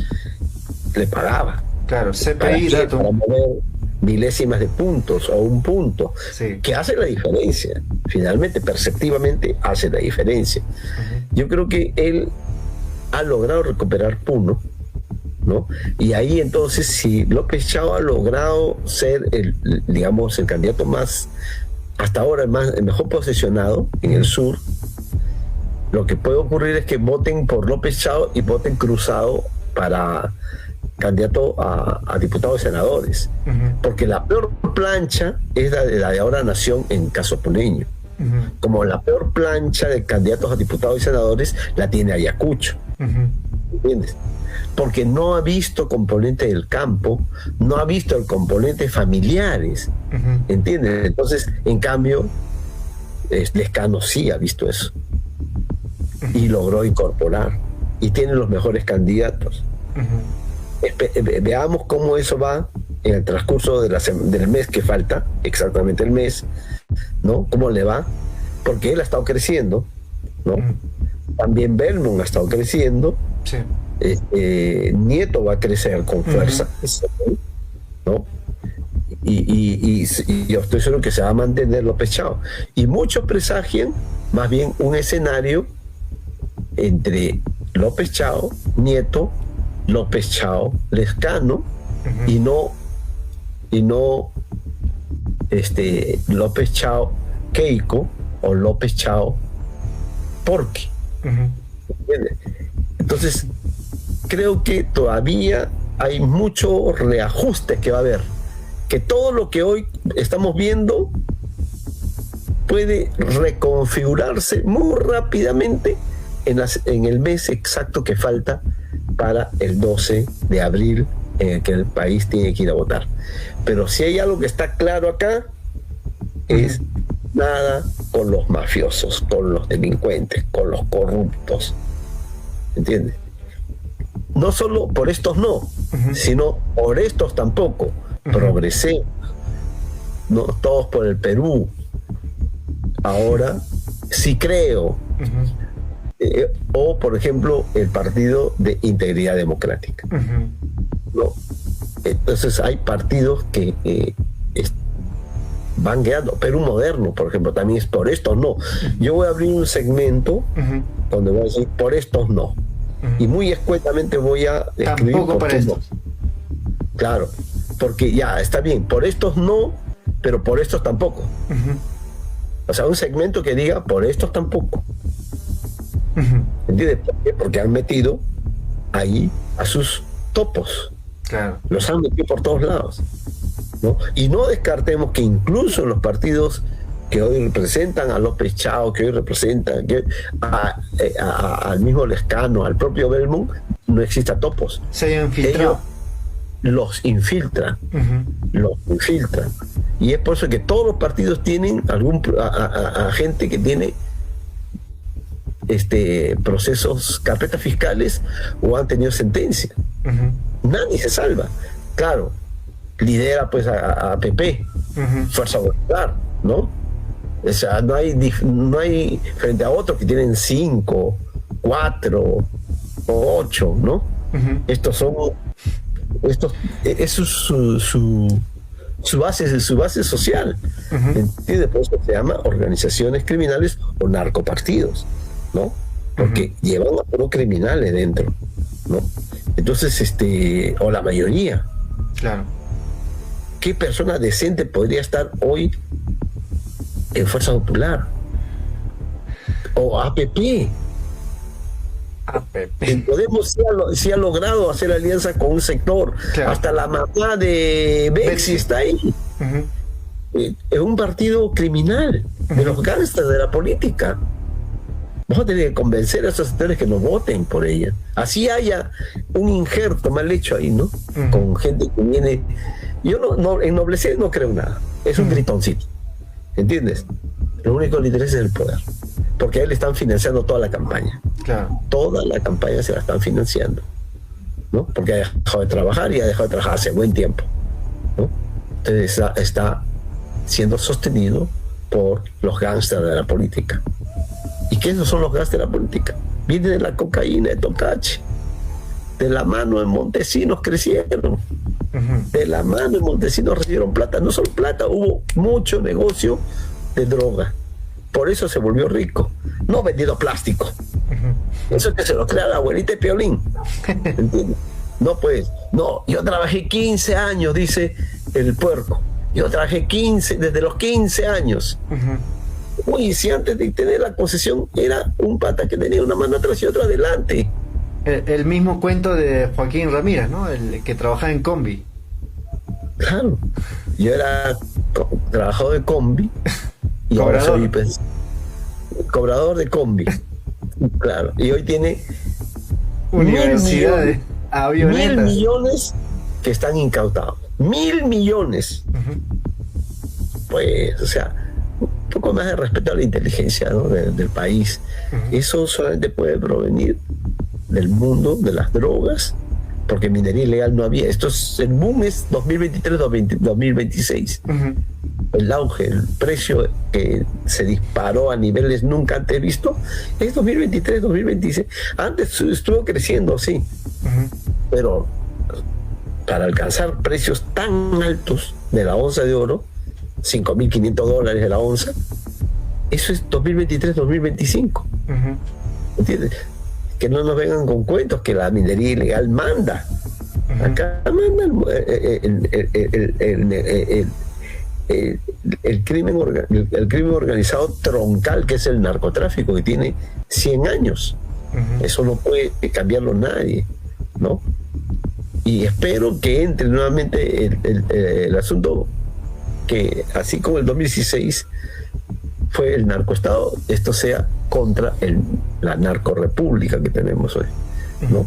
S2: le pagaba.
S1: Claro, CPI,
S2: para mover milésimas de puntos o un punto,
S1: sí,
S2: que hace la diferencia. Finalmente, perceptivamente, hace la diferencia. Yo creo que él ha logrado recuperar Puno, ¿no? Y ahí entonces, si López Chao ha logrado ser el candidato más, hasta ahora el mejor posicionado en el sur, lo que puede ocurrir es que voten por López Chao y voten cruzado para candidato a diputados y senadores, porque la peor plancha es la de Ahora Nación en caso puneño, como la peor plancha de candidatos a diputados y senadores la tiene Ayacucho, ¿entiendes? Porque no ha visto componente del campo, no ha visto el componente familiares, ¿entiendes? Entonces, en cambio, Lescano sí ha visto eso y logró incorporar y tiene los mejores candidatos. Veamos cómo eso va en el transcurso del mes que falta, exactamente el mes, ¿no? Cómo le va, porque él ha estado creciendo, ¿no? También Belmont ha estado creciendo,
S1: sí.
S2: Nieto va a crecer con fuerza, ¿no? Y yo estoy seguro que se va a mantener López Chao. Y muchos presagian más bien un escenario entre López Chao, Nieto, López Chao, Lescano, y no López Chao, Keiko, o López Chao, Porky. ¿Entiendes? Entonces, creo que todavía hay mucho reajuste que va a haber, que todo lo que hoy estamos viendo puede reconfigurarse muy rápidamente en el mes exacto que falta para el 12 de abril, en el que el país tiene que ir a votar. Pero si hay algo que está claro acá, es nada con los mafiosos, con los delincuentes, con los corruptos. ¿Entiendes? No solo por estos no, sino por estos tampoco. Progresemos, ¿no? Todos por el Perú. Ahora sí creo. O, por ejemplo, el Partido de Integridad Democrática. ¿No? Entonces hay partidos que van quedando. Perú Moderno, por ejemplo, también es por estos no. Yo voy a abrir un segmento donde voy a decir por estos no. Y muy escuetamente voy a escribir
S1: tampoco para estos.
S2: No. Claro, porque ya está bien, por estos no, pero por estos tampoco. O sea, un segmento que diga por estos tampoco. ¿Entiendes? ¿Por qué? Porque han metido ahí a sus topos.
S1: Claro. Los
S2: han metido por todos lados, ¿no? Y no descartemos que incluso los partidos que hoy representan a López Chao, que hoy representan al mismo Lescano, al propio Belmont, no exista topos.
S1: Se hayan infiltrado.
S2: Ellos los infiltran. Y es por eso que todos los partidos tienen a gente que tiene procesos, carpetas fiscales o han tenido sentencia. Nadie se salva. Claro, lidera pues a PP, Fuerza Popular, ¿no? O sea, no hay frente a otros que tienen 5, 4 o 8, ¿no? Eso es su base social. ¿Entiendes? Por eso se llama organizaciones criminales o narcopartidos, ¿no? Porque llevan a puros criminales dentro, ¿no? Entonces, o la mayoría.
S1: Claro.
S2: ¿Qué persona decente podría estar hoy en Fuerza Popular? O APP. Podemos sí ha logrado hacer alianza con un sector. Claro. Hasta la mamá de Bexi está ahí. Es un partido criminal, de los gángsters de la política. Vamos a tener que convencer a esos sectores que no voten por ella. Así haya un injerto mal hecho ahí, ¿no? Con gente que viene. Yo no ennoblecer no creo nada. Es un gritoncito. ¿Entiendes? Lo único que le interesa es el poder. Porque a él le están financiando toda la campaña.
S1: Claro.
S2: Toda la campaña se la están financiando. ¿no? Porque ha dejado de trabajar y ha dejado de trabajar hace buen tiempo, ¿no? Entonces está siendo sostenido por los gángsters de la política. ¿Y qué son los gángsters de la política? Viene de la cocaína, de Tocache. De la mano de Montesinos crecieron. De la mano de Montesinos recibieron plata. No solo plata, hubo mucho negocio de droga. Por eso se volvió rico. No vendiendo plástico. Eso que se lo crea la abuelita de Piolín. ¿Entiendes? No, pues, no, yo trabajé 15 años, dice el puerco. Yo trabajé desde los 15 años. Uy, si antes de tener la concesión era un pata que tenía una mano atrás y otra adelante.
S1: El mismo cuento de Joaquín Ramírez, ¿no? El que trabajaba en Combi.
S2: Claro. Yo era trabajador de Combi y ahora soy cobrador de Combi. Claro. Y hoy tiene
S1: universidades, avionetas.
S2: 1.000 millones que están incautados. 1.000 millones. Pues, o sea, un poco más de respeto a la inteligencia, ¿no? del país. Eso solamente puede provenir del mundo de las drogas, porque minería ilegal no había. El boom es 2023-2026. El auge, el precio que se disparó a niveles nunca antes vistos es 2023-2026. Antes estuvo creciendo, sí, pero para alcanzar precios tan altos de la onza de oro, $5.500 de la onza, eso es 2023-2025. ¿Entiendes? Que no nos vengan con cuentos que la minería ilegal manda. Acá manda el crimen organizado troncal, que es el narcotráfico, que tiene 100 años. Eso no puede cambiarlo nadie, ¿no? Y espero que entre nuevamente el asunto, que así como el 2016 fue el narcoestado, esto sea contra la narcorrepública que tenemos hoy, ¿no?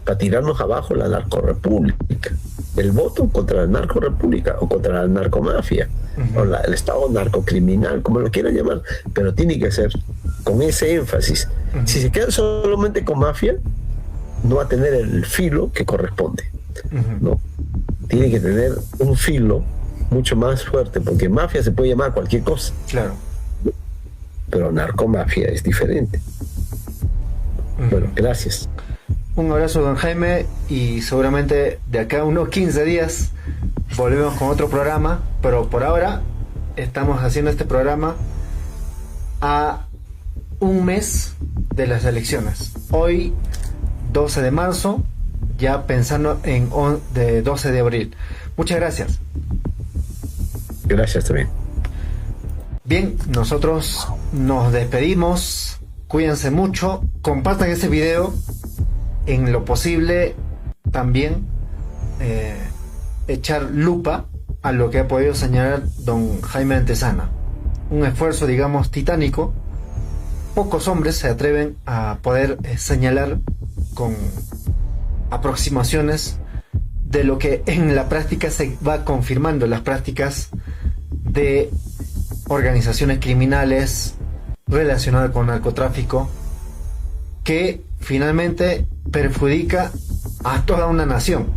S2: Para tirarnos abajo la narcorrepública, el voto contra la narcorrepública o contra la narcomafia, o el estado narcocriminal, como lo quieran llamar, pero tiene que ser con ese énfasis. Si se quedan solamente con mafia, no va a tener el filo que corresponde, ¿no? Tiene que tener un filo mucho más fuerte, porque mafia se puede llamar cualquier cosa.
S1: Claro.
S2: Pero narcomafia es diferente. Bueno, gracias.
S1: Un abrazo, don Jaime, y seguramente de acá a unos 15 días volvemos con otro programa, pero por ahora estamos haciendo este programa a un mes de las elecciones. Hoy, 12 de marzo, ya pensando en de 12 de abril. Muchas gracias.
S2: Gracias también.
S1: Bien, nosotros nos despedimos. Cuídense mucho. Compartan este video. En lo posible, también echar lupa a lo que ha podido señalar don Jaime Antezana. Un esfuerzo, digamos, titánico. Pocos hombres se atreven a poder señalar con aproximaciones de lo que en la práctica se va confirmando, las prácticas de organizaciones criminales relacionadas con narcotráfico, que finalmente perjudica a toda una nación,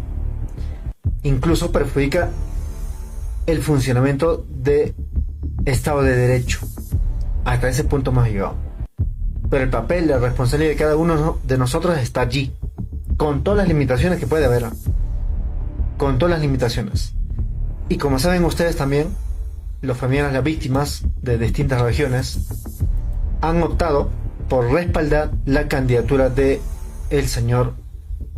S1: incluso perjudica el funcionamiento del Estado de Derecho. Hasta ese punto hemos llegado. Pero el papel, la responsabilidad de cada uno de nosotros está allí, con todas las limitaciones que puede haber, con todas las limitaciones. Y como saben ustedes también, los familiares de las víctimas de distintas regiones han optado por respaldar la candidatura de el señor,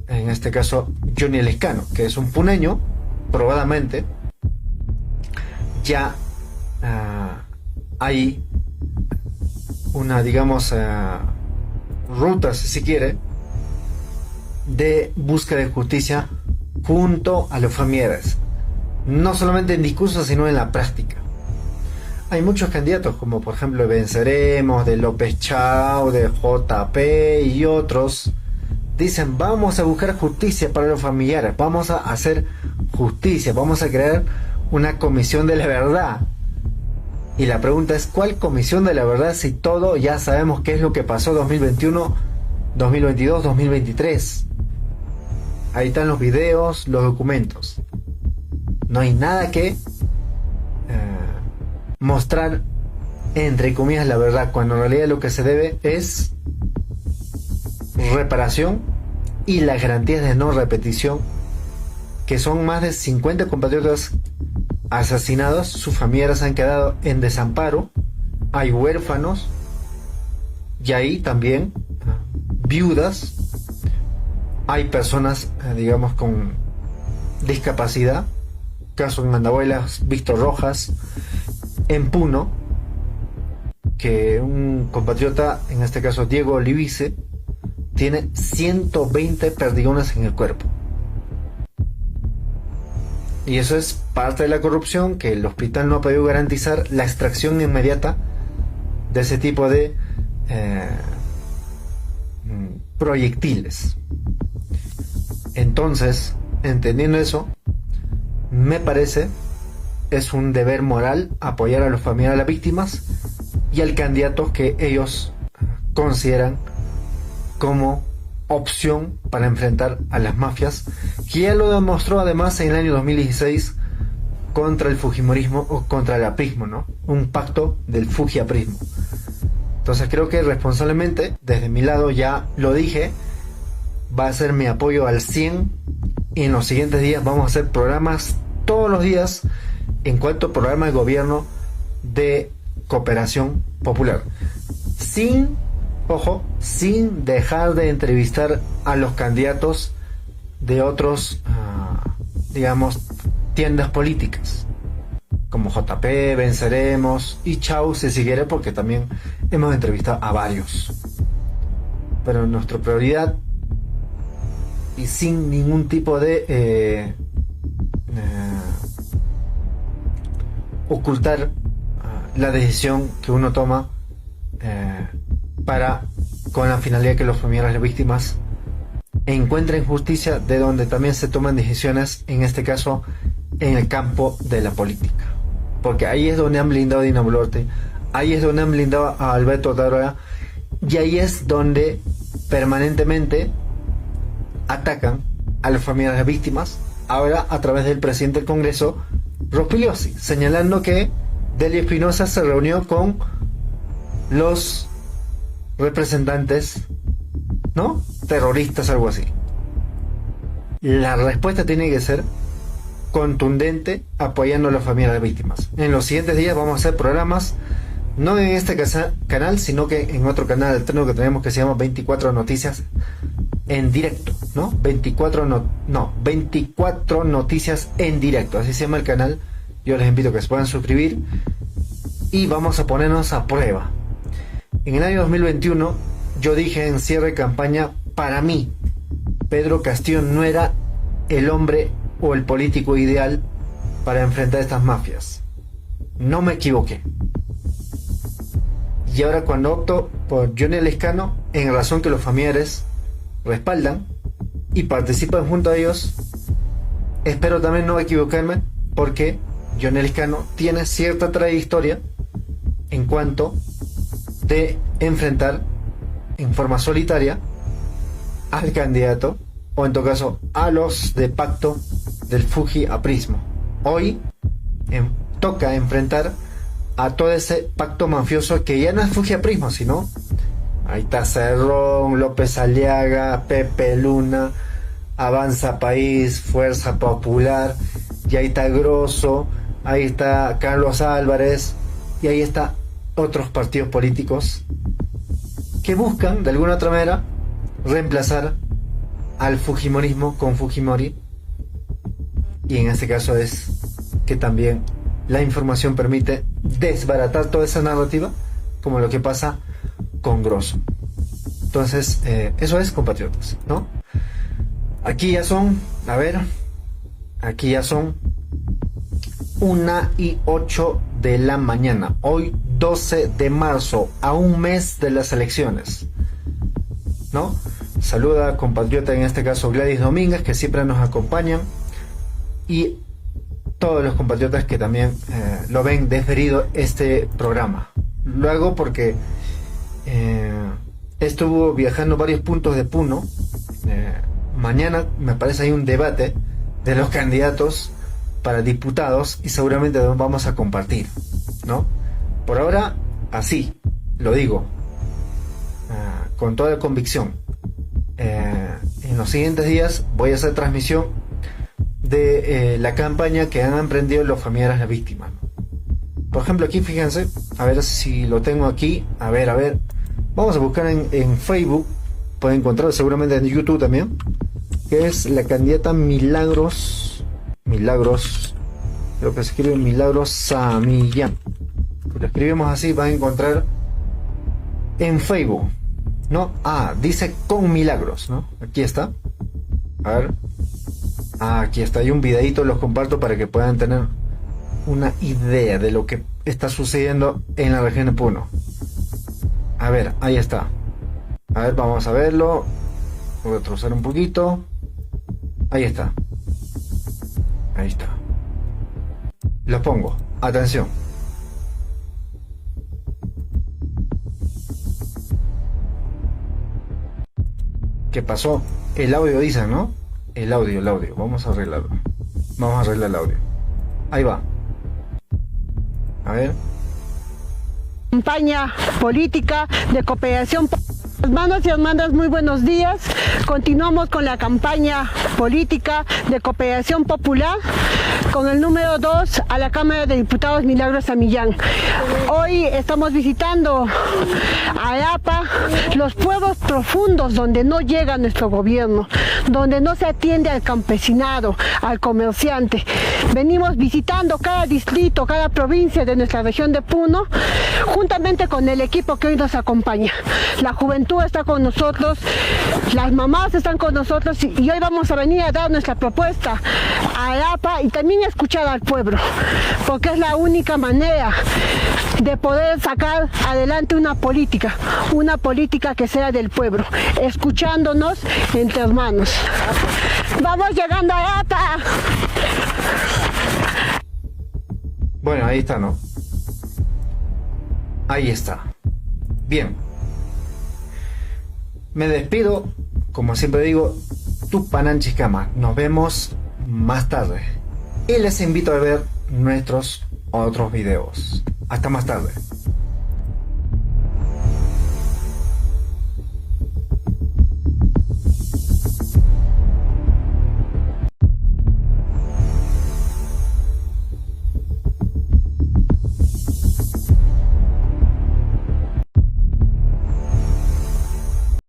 S1: en este caso Johnny Lescano, que es un puneño, probadamente. Ya hay una, digamos, ruta, si se quiere, de búsqueda de justicia junto a los familiares, no solamente en discurso sino en la práctica. Hay muchos candidatos, como por ejemplo Venceremos, de López Chao, de JP y otros. Dicen, vamos a buscar justicia para los familiares, vamos a hacer justicia, vamos a crear una comisión de la verdad. Y la pregunta es, ¿cuál comisión de la verdad si todo ya sabemos qué es lo que pasó 2021, 2022, 2023? Ahí están los videos, los documentos. No hay nada que mostrar, entre comillas, la verdad, cuando en realidad lo que se debe es reparación y las garantías de no repetición, que son más de 50 compatriotas asesinados, sus familiares han quedado en desamparo, hay huérfanos y ahí también viudas, hay personas, digamos, con discapacidad, caso en Andahuaylas, Víctor Rojas, en Puno, que un compatriota, en este caso Diego Olivice, tiene 120 perdigones en el cuerpo. Y eso es parte de la corrupción, que el hospital no ha podido garantizar la extracción inmediata de ese tipo de proyectiles. Entonces, entendiendo eso, me parece es un deber moral apoyar a los familiares de las víctimas y al candidato que ellos consideran como opción para enfrentar a las mafias, que ya lo demostró además en el año 2016 contra el fujimorismo o contra el aprismo, ¿no? Un pacto del fujiaprismo. Entonces creo que responsablemente, desde mi lado ya lo dije, va a ser mi apoyo al 100 y en los siguientes días vamos a hacer programas todos los días en cuanto a programa de gobierno de cooperación popular. Sin dejar de entrevistar a los candidatos de otros, digamos, tiendas políticas, como JP, Venceremos y Chau, si se quiere, porque también hemos entrevistado a varios. Pero nuestra prioridad, y sin ningún tipo de ocultar la decisión que uno toma con la finalidad que los familiares de las víctimas encuentren justicia, de donde también se toman decisiones, en este caso en el campo de la política, porque ahí es donde han blindado a Dina Boluarte, ahí es donde han blindado a Alberto Tarola, y ahí es donde permanentemente atacan a las familias de las víctimas, ahora a través del presidente del Congreso, Rospigliosi, señalando que Delio Espinosa se reunió con los representantes, ¿no?, terroristas, algo así. La respuesta tiene que ser contundente, apoyando a las familias de las víctimas. En los siguientes días vamos a hacer programas, no en este canal, sino que en otro canal alterno que tenemos, que se llama 24 Noticias en directo, ¿no? 24 Noticias en directo, así se llama el canal. Yo les invito a que se puedan suscribir y vamos a ponernos a prueba. En el año 2021 yo dije en cierre de campaña, para mí Pedro Castillo no era el hombre o el político ideal para enfrentar estas mafias. No me equivoqué. Y ahora, cuando opto por Johnny Lescano, en razón que los familiares respaldan y participan junto a ellos, espero también no equivocarme, porque Johnny Lescano tiene cierta trayectoria en cuanto de enfrentar en forma solitaria al candidato, o en todo caso a los de pacto del fujiaprismo. Hoy toca enfrentar a todo ese pacto mafioso que ya no es fujiaprismo, sino ahí está Cerrón, López Aliaga, Pepe Luna, Avanza País, Fuerza Popular, y ahí está Grosso, ahí está Carlos Álvarez, y ahí está otros partidos políticos que buscan de alguna otra manera reemplazar al fujimorismo con Fujimori, y en este caso es que también la información permite desbaratar toda esa narrativa, como lo que pasa con Grosso. Entonces eso es, compatriotas, ¿no? Aquí ya son 1:08 de la mañana, hoy 12 de marzo, a un mes de las elecciones, ¿no? Saluda, compatriota, en este caso Gladys Domínguez, que siempre nos acompañan, y todos los compatriotas que también lo ven diferido este programa. Lo hago porque estuvo viajando varios puntos de Puno, mañana me parece hay un debate de los candidatos para diputados y seguramente nos vamos a compartir, ¿no? Por ahora, así, lo digo, con toda convicción. En los siguientes días voy a hacer transmisión de la campaña que han emprendido los familiares de las víctimas. Por ejemplo, aquí fíjense, a ver si lo tengo aquí, a ver, vamos a buscar en Facebook, pueden encontrar seguramente en YouTube también, que es la candidata Milagros, creo que se escribe Milagros Samillán. Si lo escribimos así, van a encontrar en Facebook, ¿no? Dice con Milagros, ¿no? Aquí está. A ver. Aquí está. Hay un videito, los comparto para que puedan tener una idea de lo que está sucediendo en la región de Puno. A ver, ahí está. A ver, vamos a verlo. Voy a trozar un poquito. Ahí está. Ahí está. Los pongo. Atención. ¿Qué pasó? El audio dicen, ¿no? El audio. Vamos a arreglarlo. Vamos a arreglar el audio. Ahí va. A ver.
S3: Campaña política de cooperación. Hermanos y hermanas, muy buenos días. Continuamos con la campaña política de cooperación popular con el número 2 a la Cámara de Diputados Milagros Samillán. Hoy estamos visitando Arapa, los pueblos profundos donde no llega nuestro gobierno, donde no se atiende al campesinado, al comerciante. Venimos visitando cada distrito, cada provincia de nuestra región de Puno, juntamente con el equipo que hoy nos acompaña. La juventud está con nosotros, las mamás están con nosotros y hoy vamos a venir a dar nuestra propuesta a Arapa y también a escuchar al pueblo, porque es la única manera de poder sacar adelante una política que sea del pueblo, escuchándonos entre hermanos. Vamos llegando a Arapa.
S1: Bueno, ahí está, ¿no? Ahí está. Bien. Me despido, como siempre digo, Tupananchikama. Nos vemos más tarde. Y les invito a ver nuestros otros videos. Hasta más tarde.